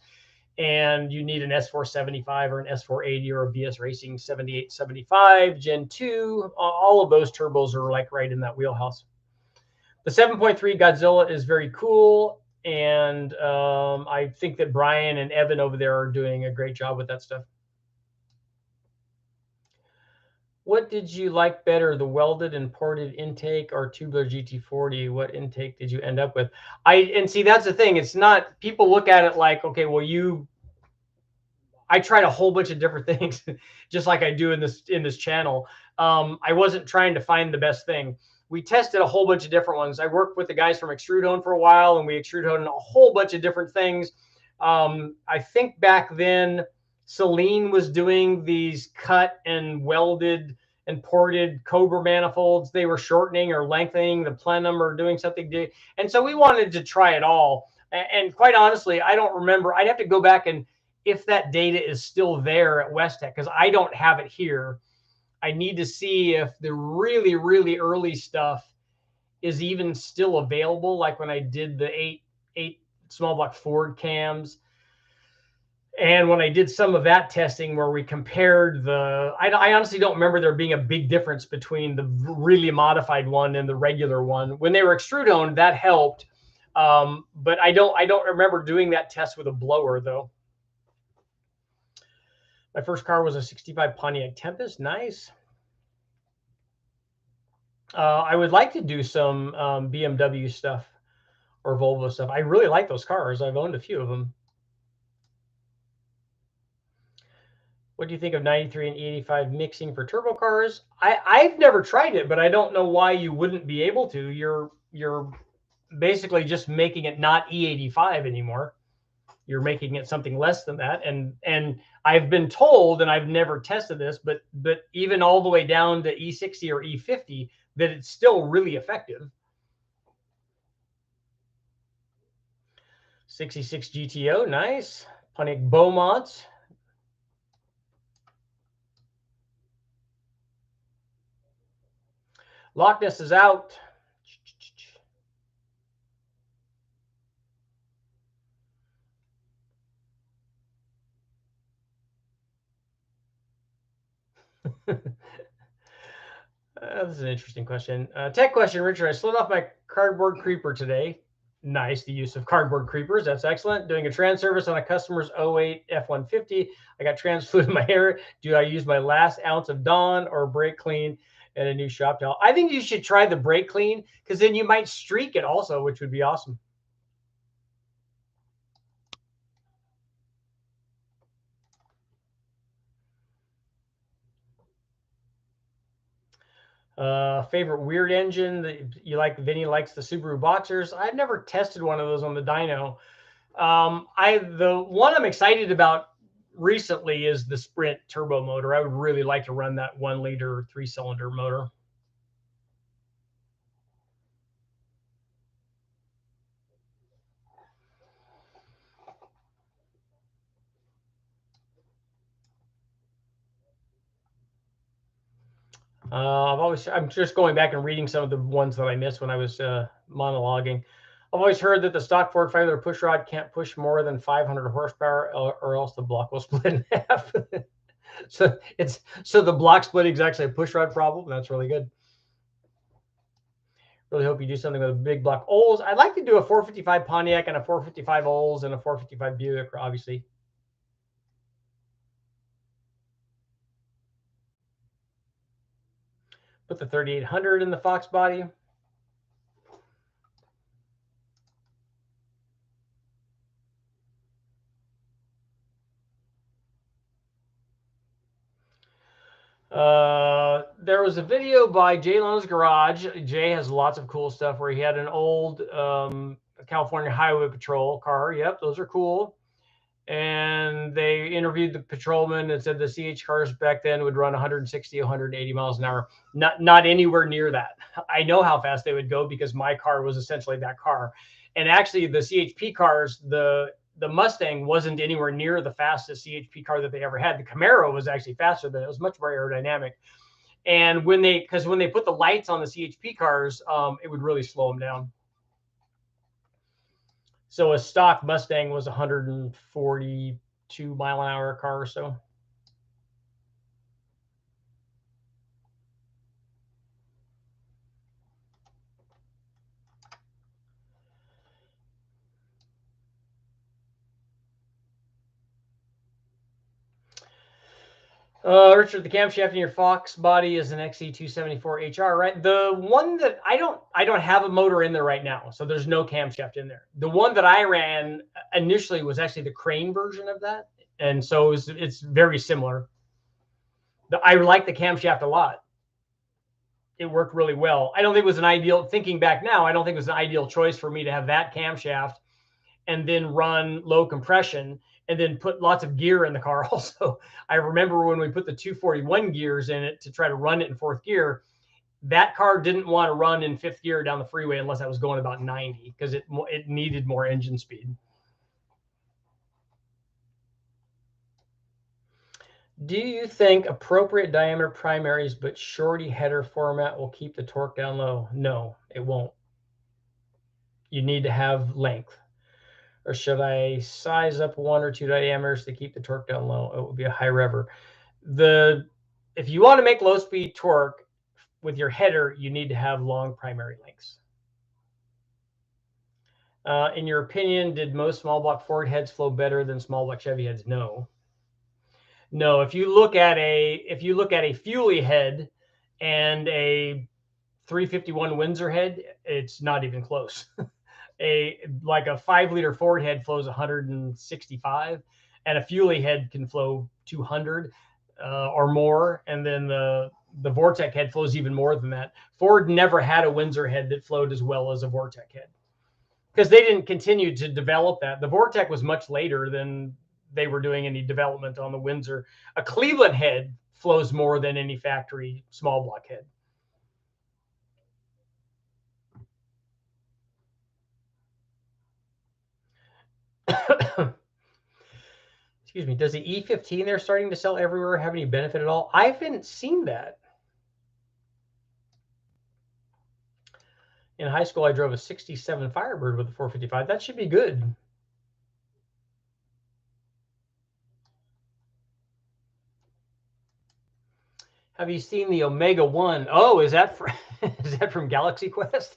[SPEAKER 1] and you need an S475 or an S480 or a BS Racing 7875 Gen 2. All of those turbos are right in that wheelhouse. The 7.3 Godzilla is very cool, and I think that Brian and Evan over there are doing a great job with that stuff. What did you like better, the welded and ported intake or tubular GT40? What intake did you end up with? And see, that's the thing. It's not, people look at it like, okay, well, I tried a whole bunch of different things, just like I do in this channel. I wasn't trying to find the best thing. We tested a whole bunch of different ones. I worked with the guys from Extrude Hone for a while, and we extrude honed a whole bunch of different things. I think back then, Celine was doing these cut and welded and ported Cobra manifolds. They were shortening or lengthening the plenum or doing something. And so we wanted to try it all. And quite honestly, I don't remember. I'd have to go back and if that data is still there at West Tech, because I don't have it here. I need to see if the really, really early stuff is even still available. Like when I did the eight small block Ford cams, and when I did some of that testing where we compared the, I honestly don't remember there being a big difference between the really modified one and the regular one. When they were extrude owned, that helped. But I don't remember doing that test with a blower though. My first car was a 65 Pontiac Tempest. Nice. I would like to do some BMW stuff or Volvo stuff. I really like those cars. I've owned a few of them. What do you think of 93 and 85 mixing for turbo cars? I've never tried it, but I don't know why you wouldn't be able to. You're basically just making it not E85 anymore. You're making it something less than that. And I've been told, and I've never tested this, but even all the way down to E60 or E50, that it's still really effective. 66 GTO, nice. Pontiac Beaumont. Loch Ness is out. This is an interesting question. Tech question, Richard. I slid off my cardboard creeper today. Nice, the use of cardboard creepers. That's excellent. Doing a trans service on a customer's 08 F-150. I got trans fluid in my hair. Do I use my last ounce of Dawn or brake clean and a new shop towel? I think you should try the brake clean because then you might streak it also, which would be awesome. Favorite weird engine that you like? Vinny likes the Subaru Boxers. I've never tested one of those on the dyno. The one I'm excited about recently is the Sprint turbo motor. I would really like to run that 1 liter 3-cylinder motor. I'm just going back and reading some of the ones that I missed when I was monologuing. I've always heard that the stock Ford 5-liter pushrod can't push more than 500 horsepower, or else the block will split in half. So the block splitting is actually a pushrod problem. That's really good. Really hope you do something with a big block Olds. I'd like to do a 455 Pontiac and a 455 Olds and a 455 Buick, obviously. Put the 3800 in the Fox body. There was a video by Jay Leno's Garage. Jay has lots of cool stuff where he had an old California Highway Patrol car. Yep, those are cool. And they interviewed the patrolman and said the CH cars back then would run 160, 180 miles an hour. Not anywhere near that. I know how fast they would go because my car was essentially that car. And actually the CHP cars, the Mustang wasn't anywhere near the fastest CHP car that they ever had. The Camaro was actually faster than it. It was much more aerodynamic. And when they put the lights on the CHP cars, it would really slow them down. So a stock Mustang was 142 mile an hour car or so. Richard, the camshaft in your Fox body is an XE274HR, right? The one that I don't have a motor in there right now, so there's no camshaft in there. The one that I ran initially was actually the crane version of that, and so it's very similar. I like the camshaft a lot. It worked really well. I don't think it was an ideal, thinking back now, I don't think it was an ideal choice for me to have that camshaft and then run low compression and then put lots of gear in the car also. I remember when we put the 241 gears in it to try to run it in 4th gear, that car didn't want to run in 5th gear down the freeway unless I was going about 90 because it needed more engine speed. Do you think appropriate diameter primaries but shorty header format will keep the torque down low? No, it won't. You need to have length. Or should I size up 1 or 2 diameters to keep the torque down low? It would be a high rever. If you want to make low speed torque with your header, you need to have long primary lengths. In your opinion, did most small block Ford heads flow better than small block Chevy heads? No. No, if you look at a Fuley head and a 351 Windsor head, it's not even close. Like a 5-liter Ford head flows 165, and a Fuley head can flow 200 or more, and then the Vortec head flows even more than that. Ford never had a Windsor head that flowed as well as a Vortec head because they didn't continue to develop that. The Vortec was much later than they were doing any development on the Windsor. A Cleveland head flows more than any factory small block head. Excuse me. Does the E15 they're starting to sell everywhere have any benefit at all? I haven't seen that. In high school, I drove a 67 Firebird with a 455. That should be good. Have you seen the Omega 1? Oh, is that from Galaxy Quest?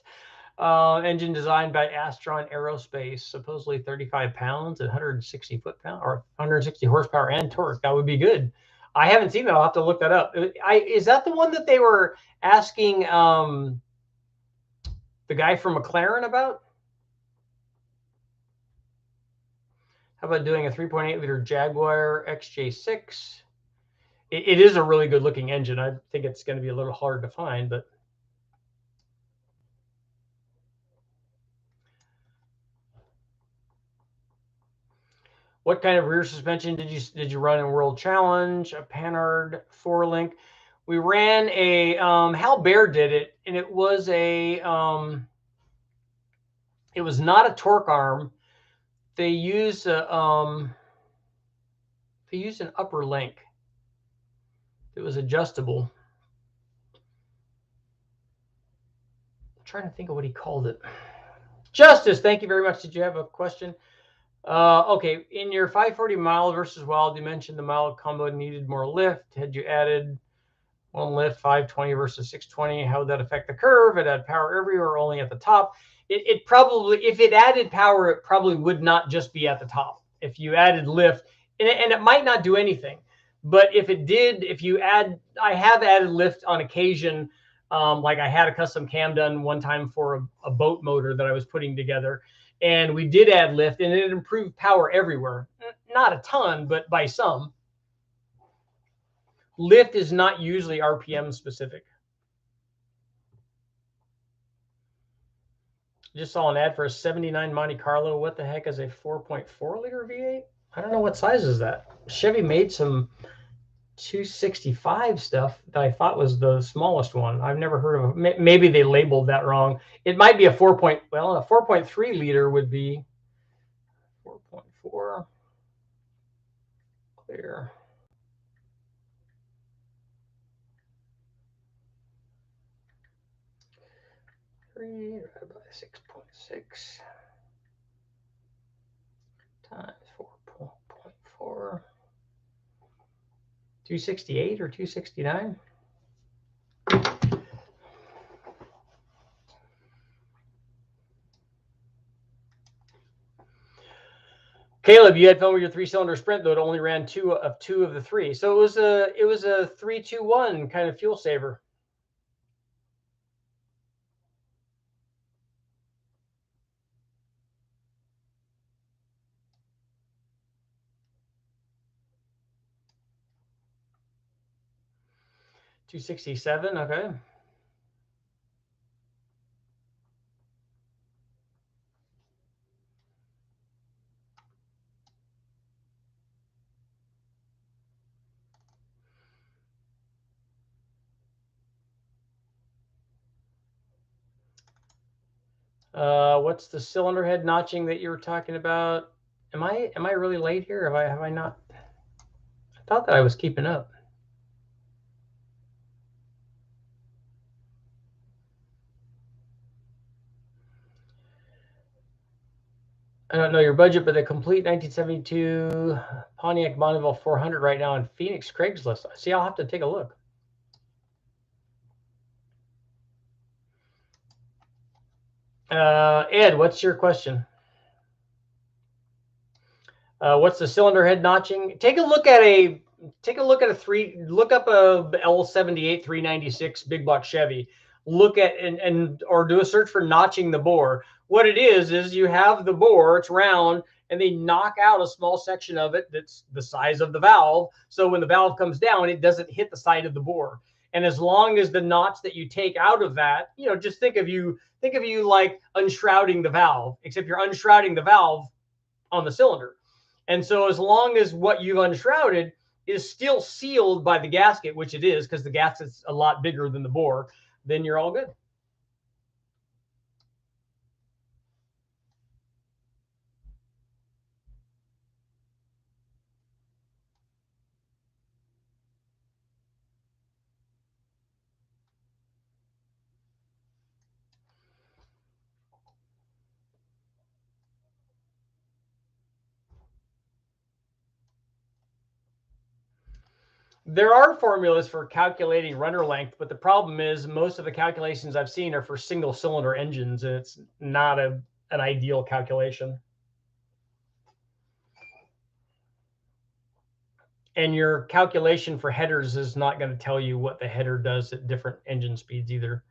[SPEAKER 1] Engine designed by Astron Aerospace, supposedly 35 pounds and 160 foot-pound or 160 horsepower and torque. That would be good. I haven't seen that. I'll have to look that up. Is that the one that they were asking the guy from McLaren about? How about doing a 3.8 liter Jaguar XJ6? It is a really good looking engine. I think it's going to be a little hard to find, but what kind of rear suspension did you run in World Challenge? A Panhard 4-link. We ran a Hal Baer did it, and it was not a torque arm. They used an upper link. It was adjustable. I'm trying to think of what he called it. Justice, thank you very much. Did you have a question? Okay, in your 540 mild versus wild, you mentioned the mild combo needed more lift. Had you added one lift, 520 versus 620, how would that affect the curve? It had power everywhere, only at the top. It probably, if it added power, it probably would not just be at the top. If you added lift, and it might not do anything, but if it did, I have added lift on occasion. Like I had a custom cam done one time for a boat motor that I was putting together, and we did add lift, and it improved power everywhere. Not a ton, but by some. Lift is not usually RPM specific. Just saw an ad for a 79 Monte Carlo. What the heck is a 4.4 liter V8? I don't know what size is that. Chevy made some 265 stuff that I thought was the smallest one. I've never heard of it. Maybe they labeled that wrong. It might be a 4.3 liter would be 4.4 clear. 3 divided by 6.6 times 4.4. 268 or 269? Caleb, you had fun with your 3-cylinder Sprint, though it only ran two of the three. So it was a 3-2-1 kind of fuel saver. $267, okay. What's the cylinder head notching that you were talking about? Am I really late here? Have I not? I thought that I was keeping up. I don't know your budget, but the complete 1972 Pontiac Bonneville 400 right now on Phoenix Craigslist. See, I'll have to take a look. Ed, what's your question? What's the cylinder head notching? Take a look at a look up a L78 396 big block Chevy. Look at or do a search for notching the bore. What it is you have the bore, it's round, and they knock out a small section of it that's the size of the valve. So when the valve comes down, it doesn't hit the side of the bore. And as long as the knots that you take out of that, just think of you like unshrouding the valve, except you're unshrouding the valve on the cylinder. And so as long as what you've unshrouded is still sealed by the gasket, which it is because the gasket's a lot bigger than the bore, then you're all good. There are formulas for calculating runner length, but the problem is most of the calculations I've seen are for single cylinder engines, and it's not an ideal calculation. And your calculation for headers is not going to tell you what the header does at different engine speeds either.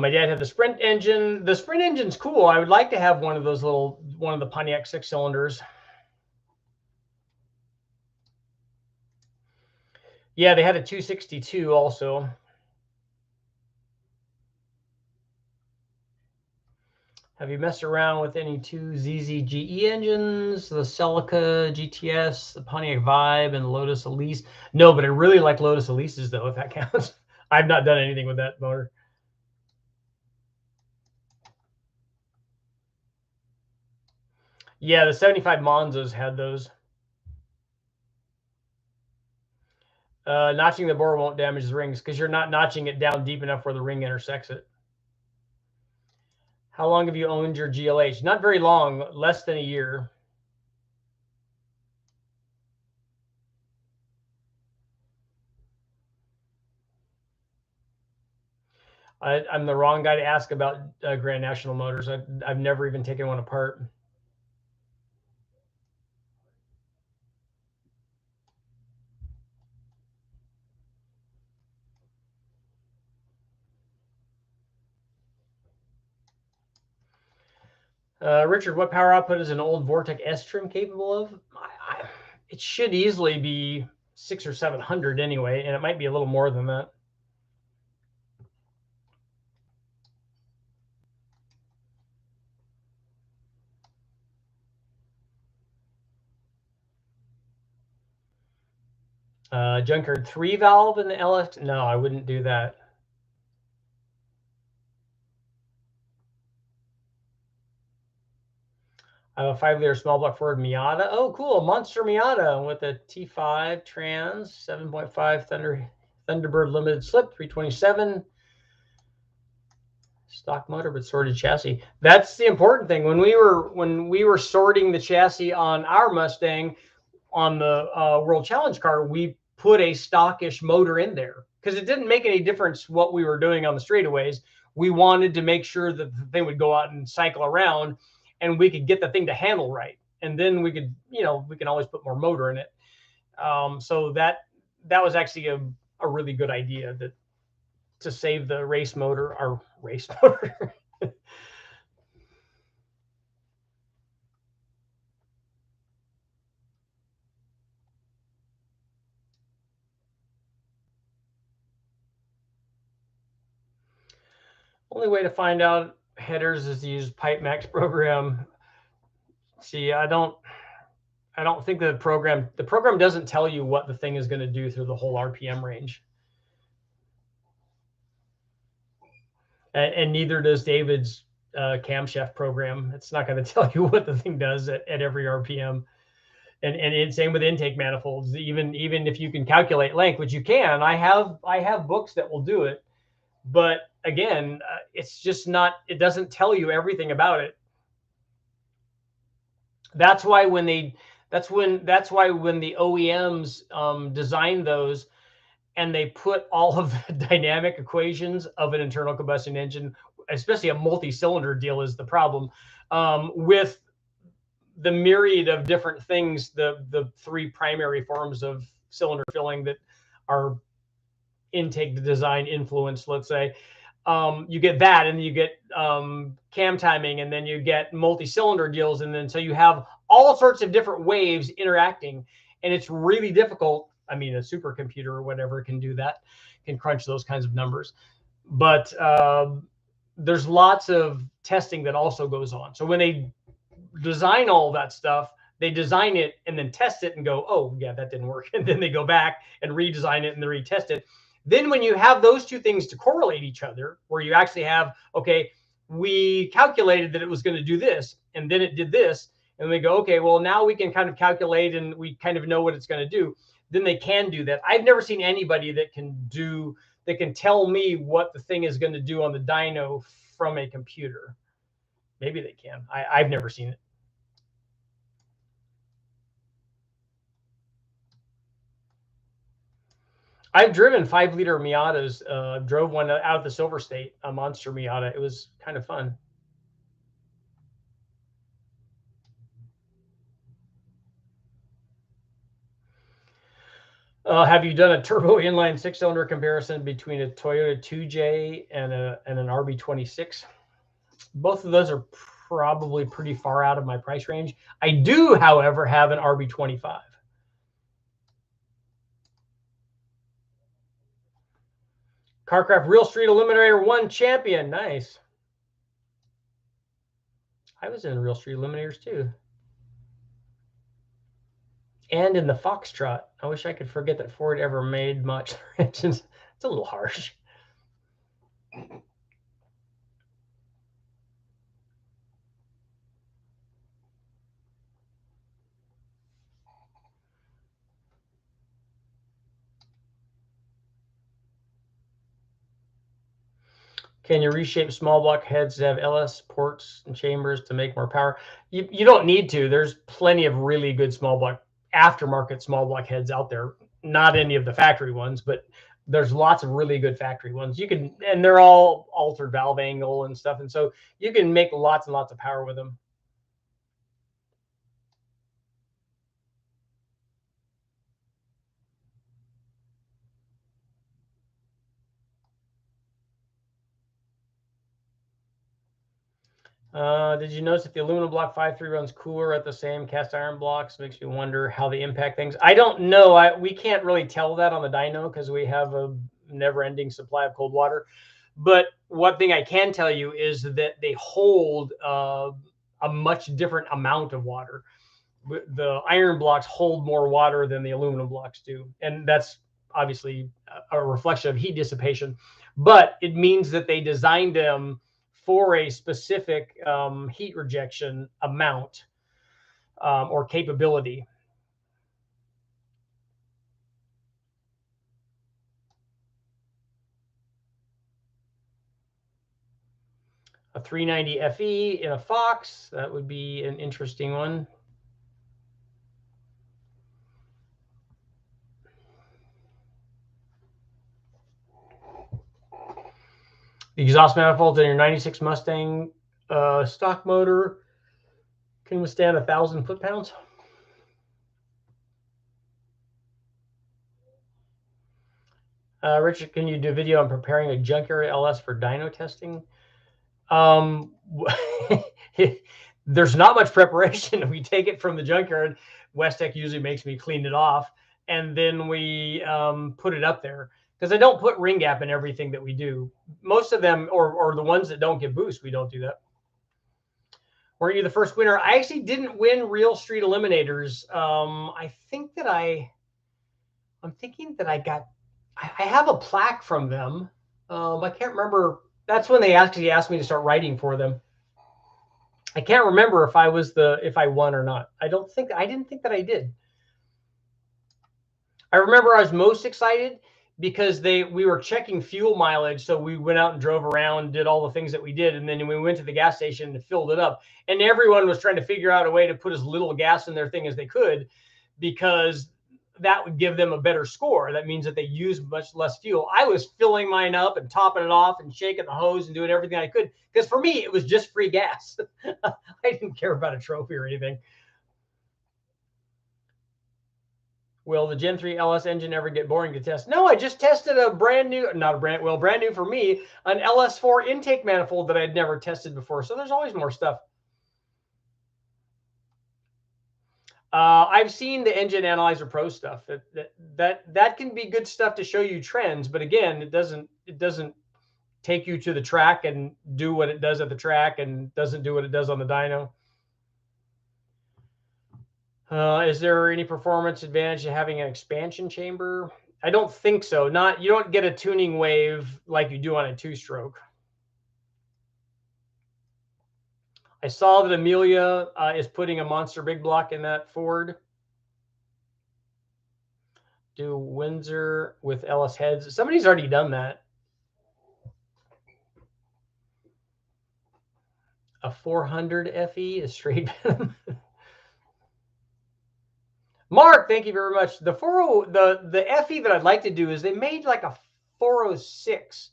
[SPEAKER 1] My dad had the Sprint engine. The Sprint engine's cool. I would like to have one of the Pontiac 6-cylinders. Yeah, they had a 262 also. Have you messed around with any 2 ZZGE engines, the Celica GTS, the Pontiac Vibe, and Lotus Elise? No, but I really like Lotus Elises, though, if that counts. I've not done anything with that motor. Yeah, the 75 Monzas had those. Notching the bore won't damage the rings because you're not notching it down deep enough where the ring intersects it. How long have you owned your GLH? Not very long, less than a year. I'm the wrong guy to ask about Grand National Motors. I've never even taken one apart. Richard, what power output is an old Vortec S trim capable of? It should easily be 600 or 700 anyway, and it might be a little more than that. Junkyard 3 valve in the LX? No, I wouldn't do that. I have a 5-liter small block Ford Miata. Oh, cool. Monster Miata with a T5 trans, 7.5 Thunderbird limited slip, 327. Stock motor, but sorted chassis. That's the important thing. When we were sorting the chassis on our Mustang on the World Challenge car, we put a stockish motor in there because it didn't make any difference what we were doing on the straightaways. We wanted to make sure that the thing would go out and cycle around and we could get the thing to handle right. And then we could, we can always put more motor in it. So that was actually a really good idea to save the race motor, our race motor. Only way to find out headers is to use Pipe Max program. See, I don't think the program doesn't tell you what the thing is going to do through the whole RPM range. and neither does David's camshaft program. It's not going to tell you what the thing does at every RPM. And same with intake manifolds. Even if you can calculate length, which you can, I have books that will do it. But again, it's just not. It doesn't tell you everything about it. That's why when the OEMs design those, and they put all of the dynamic equations of an internal combustion engine, especially a multi-cylinder deal is the problem, with the myriad of different things, the three primary forms of cylinder filling that are intake design influenced, let's say. You get that, and you get cam timing, and then you get multi-cylinder deals, and then so you have all sorts of different waves interacting, and it's really difficult. I mean, a supercomputer or whatever can do that, can crunch those kinds of numbers, but there's lots of testing that also goes on. So when they design all that stuff, they design it and then test it and go, oh yeah, that didn't work, and then they go back and redesign it and then retest it. Then when you have those two things to correlate each other, where you actually have, okay, we calculated that it was going to do this, and then it did this, and we go, okay, well, now we can kind of calculate and we kind of know what it's going to do. Then they can do that. I've never seen anybody that can tell me what the thing is going to do on the dyno from a computer. Maybe they can. I've never seen it. I've driven 5-liter Miatas. Drove one out of the Silver State, a monster Miata. It was kind of fun. Have you done a turbo inline 6-cylinder comparison between a Toyota 2J and an RB26? Both of those are probably pretty far out of my price range. I do, however, have an RB25. Carcraft Real Street Eliminator 1 champion. Nice. I was in Real Street Eliminators too. And in the Foxtrot. I wish I could forget that Ford ever made much engines. It's a little harsh. Can you reshape small block heads to have LS ports and chambers to make more power? You don't need to. There's plenty of really good small block, aftermarket small block heads out there. Not any of the factory ones, but there's lots of really good factory ones. You can, and they're all altered valve angle and stuff. And so you can make lots and lots of power with them. Did you notice if the aluminum block 5.3 runs cooler at the same cast iron blocks? Makes me wonder how they impact things. I don't know. We can't really tell that on the dyno because we have a never-ending supply of cold water. But one thing I can tell you is that they hold a much different amount of water. The iron blocks hold more water than the aluminum blocks do. And that's obviously a reflection of heat dissipation. But it means that they designed them for a specific heat rejection amount or capability. A 390 FE in a Fox, that would be an interesting one. The exhaust manifolds in your 96 Mustang stock motor can withstand 1,000 foot-pounds. Richard, can you do a video on preparing a Junkyard LS for dyno testing? There's not much preparation. We take it from the junkyard. Westech usually makes me clean it off, and then we put it up there. Because I don't put ring gap in everything that we do. Most of them, or the ones that don't get boost, we don't do that. Weren't you the first winner? I actually didn't win Real Street Eliminators. I think that I'm thinking that I have a plaque from them. I can't remember That's when they actually asked me to start writing for them. I can't remember if I won or not. I didn't think that I did. I remember I was most excited because we were checking fuel mileage. So we went out and drove around, did all the things that we did. And then we went to the gas station and filled it up. And everyone was trying to figure out a way to put as little gas in their thing as they could, because that would give them a better score. That means that they use much less fuel. I was filling mine up and topping it off and shaking the hose and doing everything I could, because for me, it was just free gas. I didn't care about a trophy or anything. Will the Gen 3 LS engine ever get boring to test? No, I just tested a brand new, brand new for me, an LS4 intake manifold that I'd never tested before. So there's always more stuff. I've seen the Engine Analyzer Pro stuff. That can be good stuff to show you trends, but again, it doesn't take you to the track and do what it does at the track, and doesn't do what it does on the dyno. Is there any performance advantage to having an expansion chamber? I don't think so. You don't get a tuning wave like you do on a two-stroke. I saw that Amelia is putting a monster big block in that Ford. Do Windsor with LS heads. Somebody's already done that. A 400 FE is straight venom. Mark, thank you very much. The FE that I'd like to do is they made like a 406,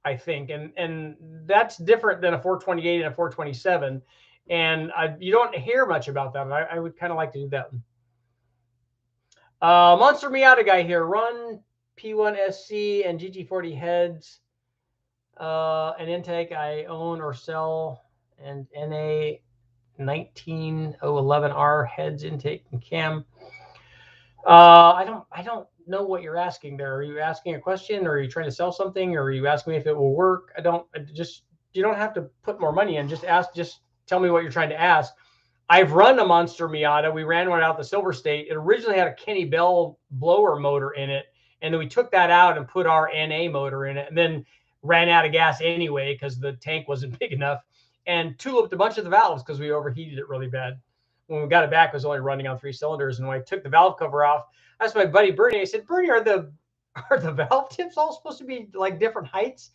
[SPEAKER 1] I think, and that's different than a 428 and a 427, and you don't hear much about that. I would kind of like to do that. Monster Miata guy here. Run P1 SC and GT40 heads. An intake I own or sell, and NA 19011R heads intake and cam. I don't know what you're asking there. Are you asking a question, or are you trying to sell something, or are you asking me if it will work? You don't have to put more money in. Just tell me what you're trying to ask. I've run a Monster Miata. We ran one out the Silver State. It originally had a Kenny Bell blower motor in it, and then we took that out and put our NA motor in it, and then ran out of gas anyway because the tank wasn't big enough, and tulipped a bunch of the valves because we overheated it really bad. When we got it back, it was only running on 3 cylinders. And when I took the valve cover off, I asked my buddy Bernie, I said, Bernie, are the valve tips all supposed to be like different heights?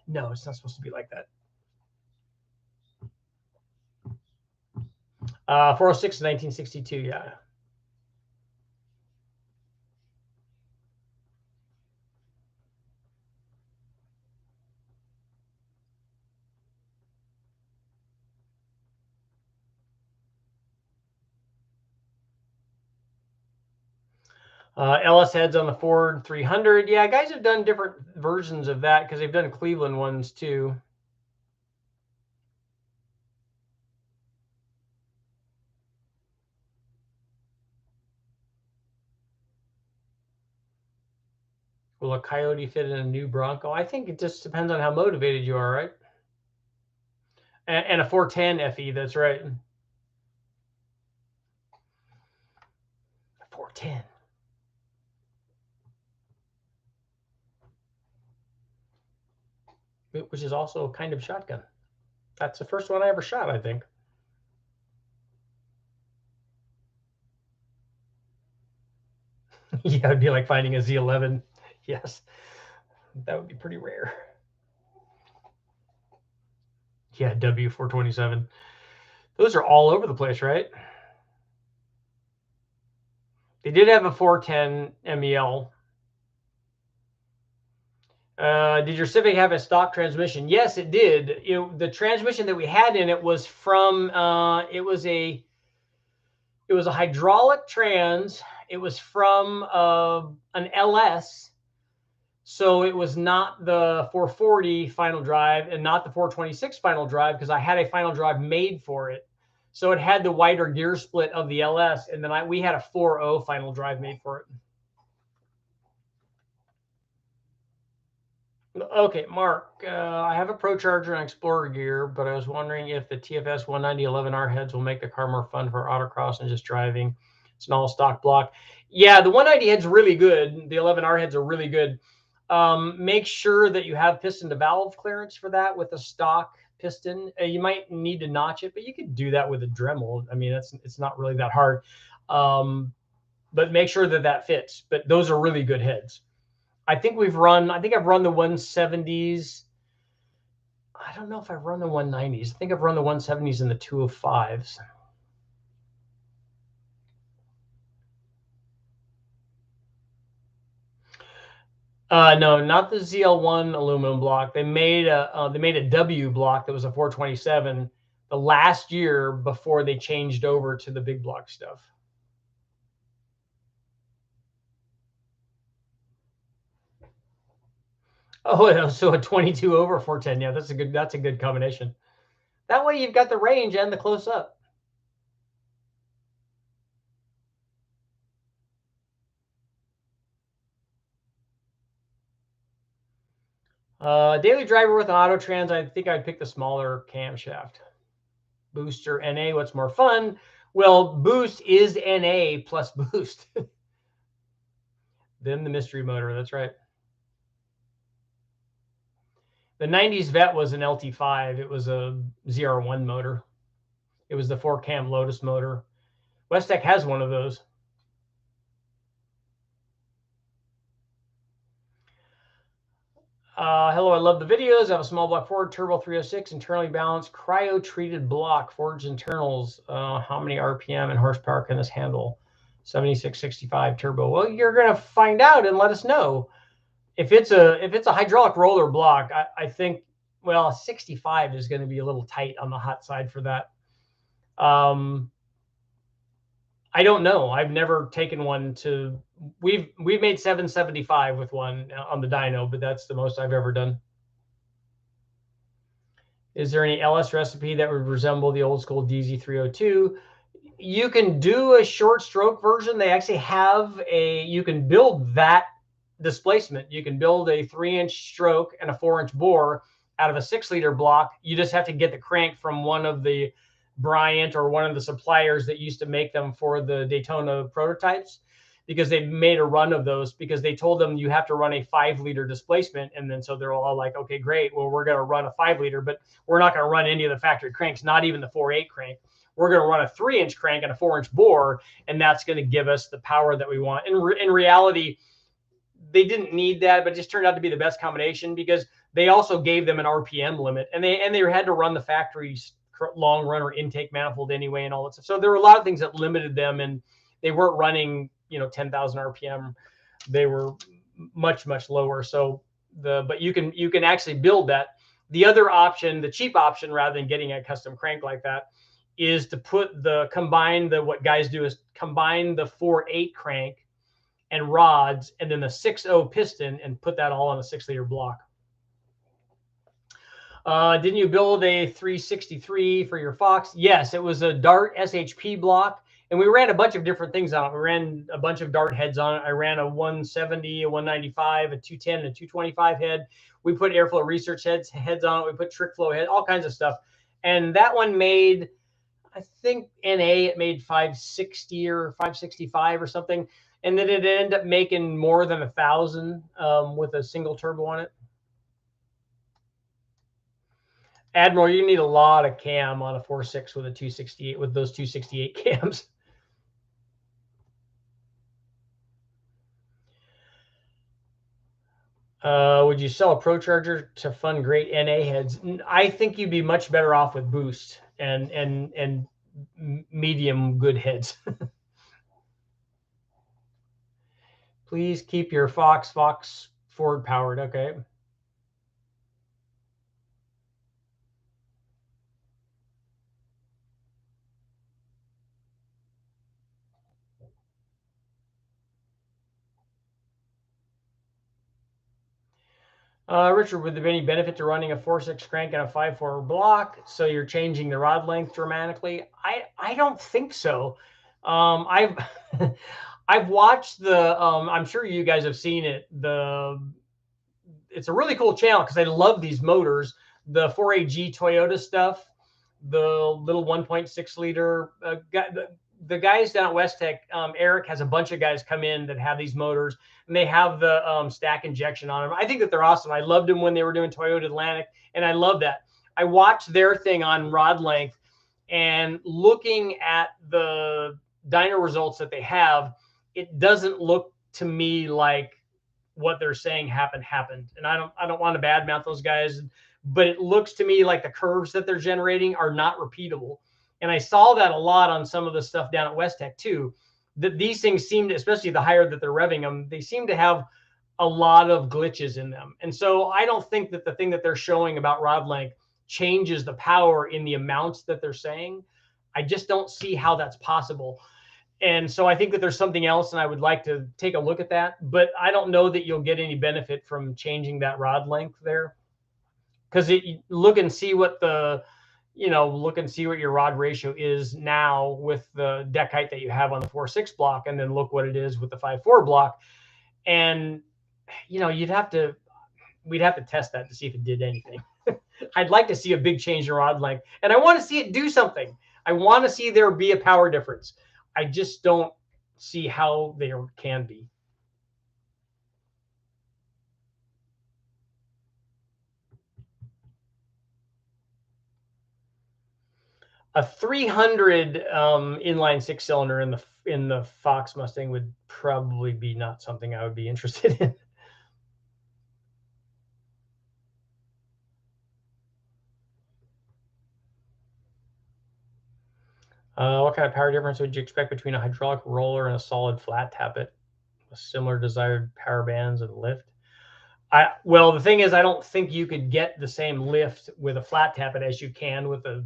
[SPEAKER 1] No, it's not supposed to be like that. 406 1962, yeah. LS heads on the Ford 300. Yeah, guys have done different versions of that because they've done Cleveland ones too. Will a Coyote fit in a new Bronco? I think it just depends on how motivated you are, right? And a 410 FE, that's right. 410. Which is also a kind of shotgun. That's the first one I ever shot, I think. Yeah, it'd be like finding a Z11. Yes, that would be pretty rare. Yeah, W427. Those are all over the place, right? They did have a 410 MEL. Did your Civic have a stock transmission? Yes, it did. The transmission that we had in it was from it was a hydraulic trans. It was from an LS, so it was not the 440 final drive and not the 426 final drive, because I had a final drive made for it. So it had the wider gear split of the LS, and then we had a 4.0 final drive made for it. Okay, Mark, I have a Procharger and Explorer gear, but I was wondering if the TFS 19011R heads will make the car more fun for autocross and just driving. It's an all-stock block. Yeah, the 190 head's really good. The 11R heads are really good. Make sure that you have piston to valve clearance for that with a stock piston. You might need to notch it, but you could do that with a Dremel. I mean, it's not really that hard. But make sure that that fits. But those are really good heads. I think I've run the 170s. I don't know if I've run the 190s. I think I've run the 170s and the 205s. No, not the ZL1 aluminum block. They made a W block that was a 427 the last year before they changed over to the big block stuff. Oh, so a 22 over 410. Yeah, that's a good combination. That way you've got the range and the close up. Daily driver with an auto trans, I think I'd pick the smaller camshaft. Booster NA, what's more fun? Well, boost is NA plus boost. Then the mystery motor, that's right. The 90s Vet was an LT5. It was a ZR1 motor. It was the 4-cam Lotus motor. Westech has one of those. Hello, I love the videos. I have a small block Ford Turbo 306, internally balanced, cryo-treated block, Ford's internals. How many RPM and horsepower can this handle? 7665 turbo. Well, you're going to find out and let us know. If it's a hydraulic roller block, I think, well, 65 is going to be a little tight on the hot side for that. I don't know. I've never taken one to. We've made 775 with one on the dyno, but that's the most I've ever done. Is there any LS recipe that would resemble the old school DZ302? You can do a short stroke version. They actually have you can build that displacement. You can build a 3-inch stroke and a 4-inch bore out of a 6-liter block. You just have to get the crank from one of the Bryant or one of the suppliers that used to make them for the Daytona prototypes, because they made a run of those because they told them you have to run a 5-liter displacement. And then so they're all like, okay, great. Well, we're going to run a 5-liter, but we're not going to run any of the factory cranks, not even the 4.8 crank. We're going to run a 3-inch crank and a 4-inch bore, and that's going to give us the power that we want. In reality, they didn't need that, but it just turned out to be the best combination because they also gave them an RPM limit, and they had to run the factory's long runner intake manifold anyway and all that stuff. So there were a lot of things that limited them, and they weren't running 10,000 RPM. They were much lower. So but you can actually build that. The other option, the cheap option, rather than getting a custom crank like that, is to what guys do is combine the 4.8 crank and rods and then the 6.0 piston and put that all on a 6-liter block. Didn't you build a 363 for your Fox? Yes, it was a Dart SHP block, and we ran a bunch of different things on it. We ran a bunch of Dart heads on it. I ran a 170, a 195, a 210, and a 225 head. We put airflow research heads on it. We put trick flow head, all kinds of stuff. And that one made, I think NA, it made 560 or 565 or something. And then it ended up making more than 1,000 with a single turbo on it. Admiral, you need a lot of cam on a 4.6 with a 268 with those 268 cams. Would you sell a Pro Charger to fund great NA heads? I think you'd be much better off with boost and medium good heads. Please keep your Fox Ford powered. Okay. Richard, would there be any benefit to running a 4.6 crank and a 5.4 block so you're changing the rod length dramatically? I don't think so. I've watched the. I'm sure you guys have seen it. It's a really cool channel because I love these motors. The 4AG Toyota stuff, the little 1.6 liter. the guys down at West Tech, Eric has a bunch of guys come in that have these motors, and they have the stack injection on them. I think that they're awesome. I loved them when they were doing Toyota Atlantic, and I love that. I watched their thing on rod length, and looking at the dyno results that they have, it doesn't look to me like what they're saying happened. And I don't want to badmouth those guys, but it looks to me like the curves that they're generating are not repeatable. And I saw that a lot on some of the stuff down at West Tech too, that these things seem to, especially the higher that they're revving them, they seem to have a lot of glitches in them. And so I don't think that the thing that they're showing about rod length changes the power in the amounts that they're saying. I just don't see how that's possible. And so I think that there's something else, and I would like to take a look at that. But I don't know that you'll get any benefit from changing that rod length there, because look and see what the, look and see what your rod ratio is now with the deck height that you have on the 4.6 block, and then look what it is with the 5.4 block. And, we'd have to test that to see if it did anything. I'd like to see a big change in rod length, and I want to see it do something. I want to see there be a power difference. I just don't see how there can be. A 300 inline 6-cylinder in the Fox Mustang would probably be not something I would be interested in. What kind of power difference would you expect between a hydraulic roller and a solid flat tappet? A similar desired power bands and lift? Well, the thing is, I don't think you could get the same lift with a flat tappet as you can with a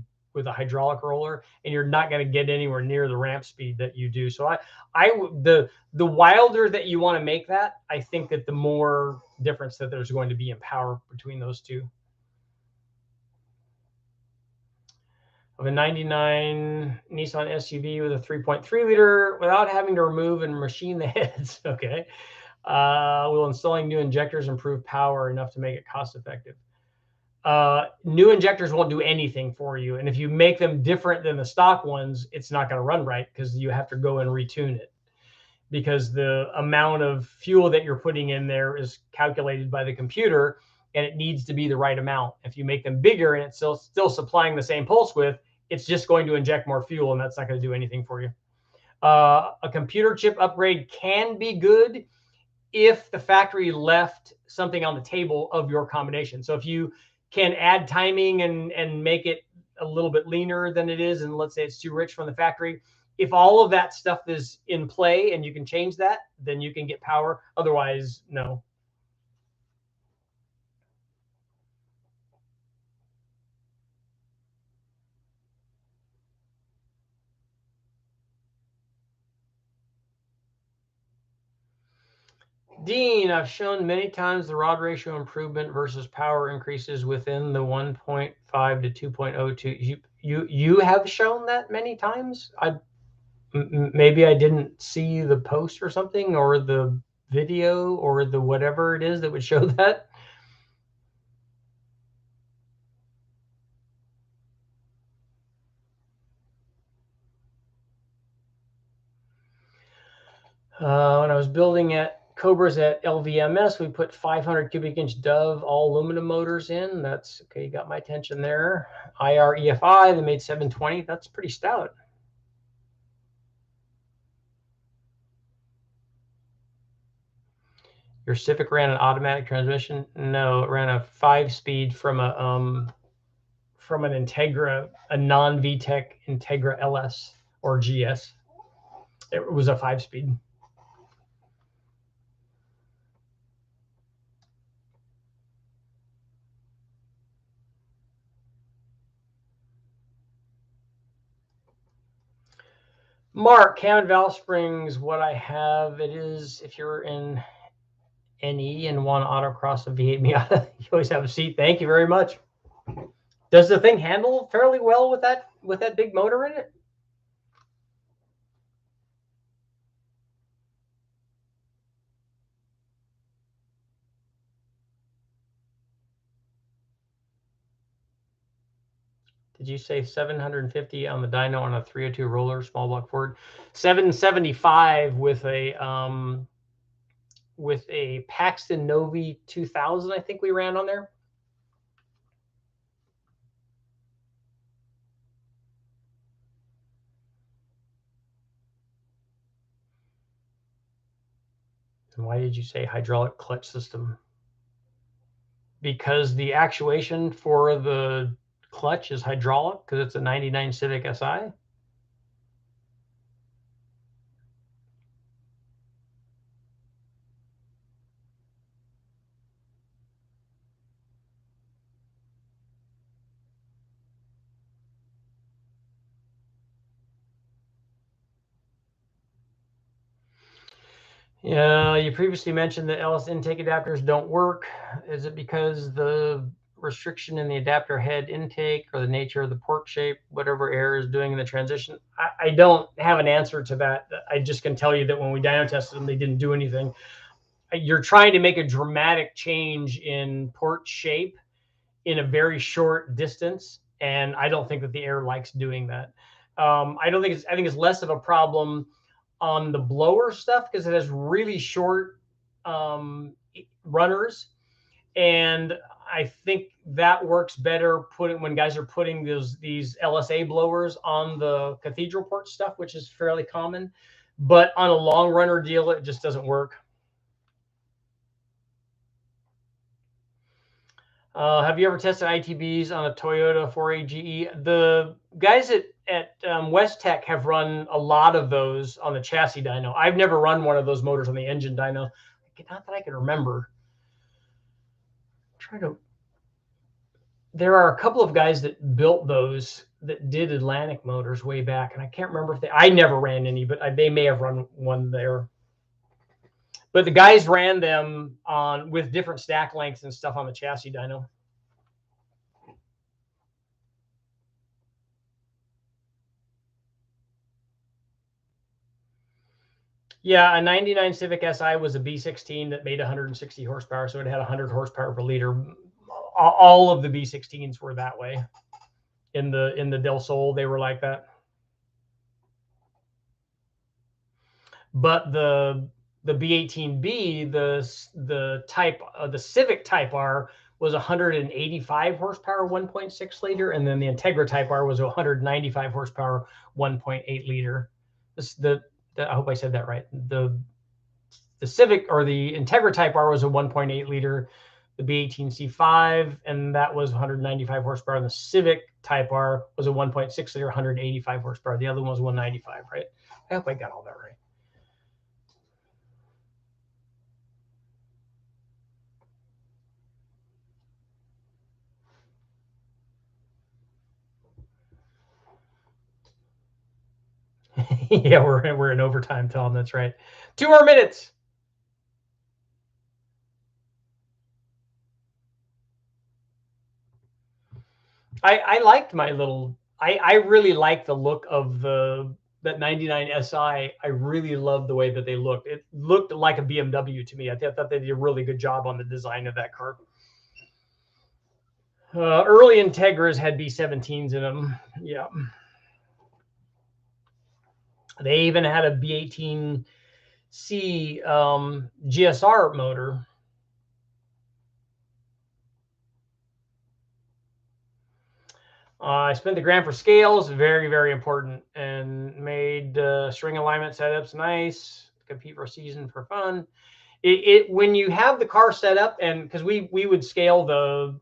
[SPEAKER 1] hydraulic roller, and you're not going to get anywhere near the ramp speed that you do. So the wilder that you want to make that, I think that the more difference that there's going to be in power between those two. Of a 99 Nissan SUV with a 3.3 liter without having to remove and machine the heads. Okay. Will installing new injectors improve power enough to make it cost effective? New injectors won't do anything for you. And if you make them different than the stock ones, it's not going to run right, because you have to go and retune it, because the amount of fuel that you're putting in there is calculated by the computer, and it needs to be the right amount. If you make them bigger and it's still supplying the same pulse width, it's just going to inject more fuel, and that's not going to do anything for you. A computer chip upgrade can be good if the factory left something on the table of your combination. So if you can add timing and make it a little bit leaner than it is, and let's say it's too rich from the factory, if all of that stuff is in play and you can change that, then you can get power. Otherwise, no. Dean, I've shown many times the rod ratio improvement versus power increases within the 1.5 to 2.02. You have shown that many times? Maybe I didn't see the post or something, or the video, or the whatever it is that would show that. When I was building at Cobras at LVMS, we put 500 cubic inch Dove all aluminum motors in. That's okay. You got my attention there. IR EFI, they made 720. That's pretty stout. Your Civic ran an automatic transmission? No, it ran a 5-speed from an Integra, a non-VTEC Integra LS or GS. It was a 5-speed. Mark, cam and valve springs, what I have, it is, if you're in NE and want to autocross a V8 Miata, you always have a seat. Thank you very much. Does the thing handle fairly well with that big motor in it? Did you say 750 on the dyno on a 302 roller, small block Ford? 775 with a Paxton Novi 2000, I think we ran on there. And why did you say hydraulic clutch system? Because the actuation for the clutch is hydraulic, because it's a 99 Civic Si. Yeah, you previously mentioned that LS intake adapters don't work. Is it because the restriction in the adapter head intake or the nature of the port shape, whatever error is doing in the transition? I don't have an answer to that. I just can tell you that when we dyno tested them, they didn't do anything. You're trying to make a dramatic change in port shape in a very short distance, and I don't think that the air likes doing that. I think it's less of a problem on the blower stuff because it has really short runners, and I think that works better when guys are putting these LSA blowers on the cathedral port stuff, which is fairly common. But on a long runner deal, it just doesn't work. Have you ever tested ITBs on a Toyota 4AGE? The guys at West Tech have run a lot of those on the chassis dyno. I've never run one of those motors on the engine dyno. Not that I can remember. There are a couple of guys that built those that did Atlantic motors way back, and I can't remember if I never ran any, but they may have run one there. But the guys ran them with different stack lengths and stuff on the chassis dyno. Yeah, a 99 Civic Si was a B16 that made 160 horsepower, so it had 100 horsepower per liter. All of the B16s were that way. In the Del Sol, they were like that. But the B18B, the Civic Type R was 185 horsepower, 1.6 liter, and then the Integra Type R was 195 horsepower, 1.8 liter. I hope I said that right. The Civic or the Integra Type R was a 1.8 liter, the B18C5, and that was 195 horsepower. And the Civic Type R was a 1.6 liter, 185 horsepower. The other one was 195, right? I hope I got all that right. Yeah, we're in overtime, Tom. That's right. 2 more minutes. I liked my little. I really liked the look of that 99 Si. I really loved the way that they looked. It looked like a BMW to me. I thought they did a really good job on the design of that car. Early Integras had B17s in them. Yeah. They even had a B18C GSR motor. I spent the grand for scales, very, very important, and made string alignment setups nice. Compete for season for fun. When you have the car set up, and because we would scale the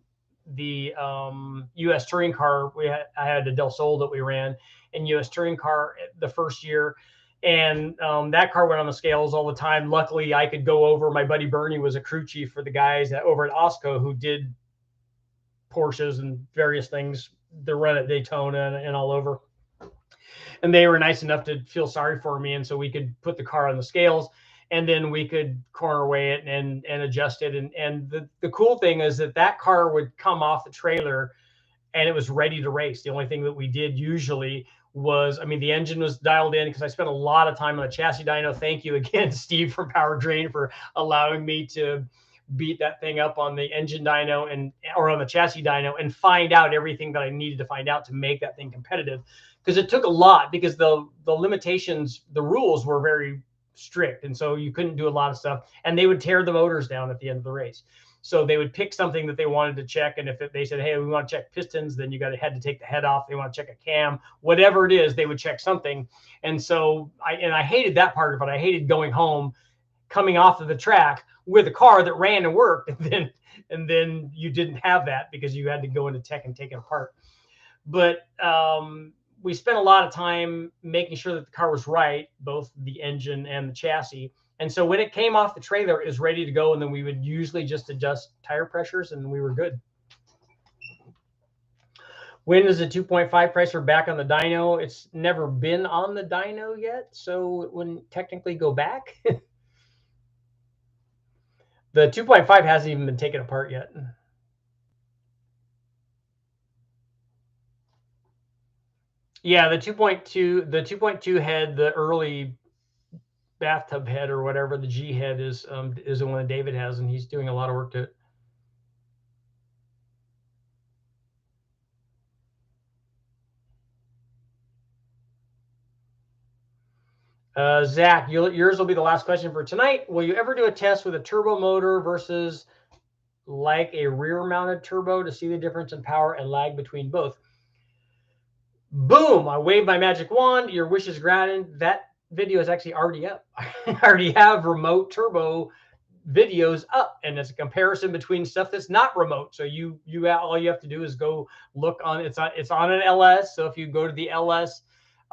[SPEAKER 1] U.S. touring car, I had a Del Sol that we ran, and U.S. touring car the first year, and that car went on the scales all the time. Luckily, I could go over. My buddy Bernie was a crew chief for the guys over at Osco who did Porsches and various things. The run at Daytona and all over. And they were nice enough to feel sorry for me. And so we could put the car on the scales and then we could corner weigh it and adjust it. And the cool thing is that car would come off the trailer and it was ready to race. The only thing that we did usually was, the engine was dialed in because I spent a lot of time on a chassis dyno. Thank you again, Steve from Power Drain, for allowing me to beat that thing up on the engine dyno or on the chassis dyno and find out everything that I needed to find out to make that thing competitive. Because it took a lot, because the limitations, the rules were very strict, and so you couldn't do a lot of stuff, and they would tear the motors down at the end of the race. So they would pick something that they wanted to check, and if they said, hey, we want to check pistons, then you had to take the head off. They want to check a cam, whatever it is, they would check something. And so I hated that part of it. I hated going home, coming off of the track with a car that ran and worked, and then you didn't have that because you had to go into tech and take it apart. But we spent a lot of time making sure that the car was right, both the engine and the chassis. And so when it came off the trailer, it was ready to go. And then we would usually just adjust tire pressures and we were good. When is the 2.5 pressure back on the dyno? It's never been on the dyno yet, so it wouldn't technically go back. The 2.5 hasn't even been taken apart yet. Yeah, the 2.2 head, the early bathtub head or whatever, the G head is the one that David has, and he's doing a lot of work to it. Zach, yours will be the last question for tonight. Will you ever do a test with a turbo motor versus like a rear-mounted turbo to see the difference in power and lag between both? Boom! I waved my magic wand. Your wish is granted. That video is actually already up. I already have remote turbo videos up, and it's a comparison between stuff that's not remote. So you all you have to do is go look on it's on an LS. So if you go to the LS,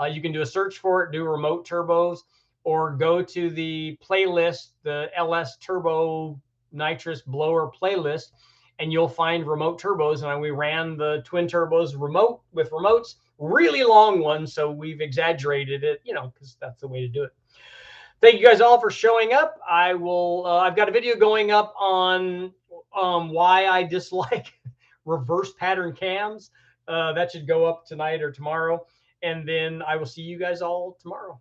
[SPEAKER 1] you can do a search for it, do remote turbos, or go to the playlist, the LS turbo nitrous blower playlist, and you'll find remote turbos. And we ran the twin turbos remote with remotes, really long ones. So we've exaggerated it, because that's the way to do it. Thank you guys all for showing up. I will. I've got a video going up on why I dislike reverse pattern cams. That should go up tonight or tomorrow, and then I will see you guys all tomorrow.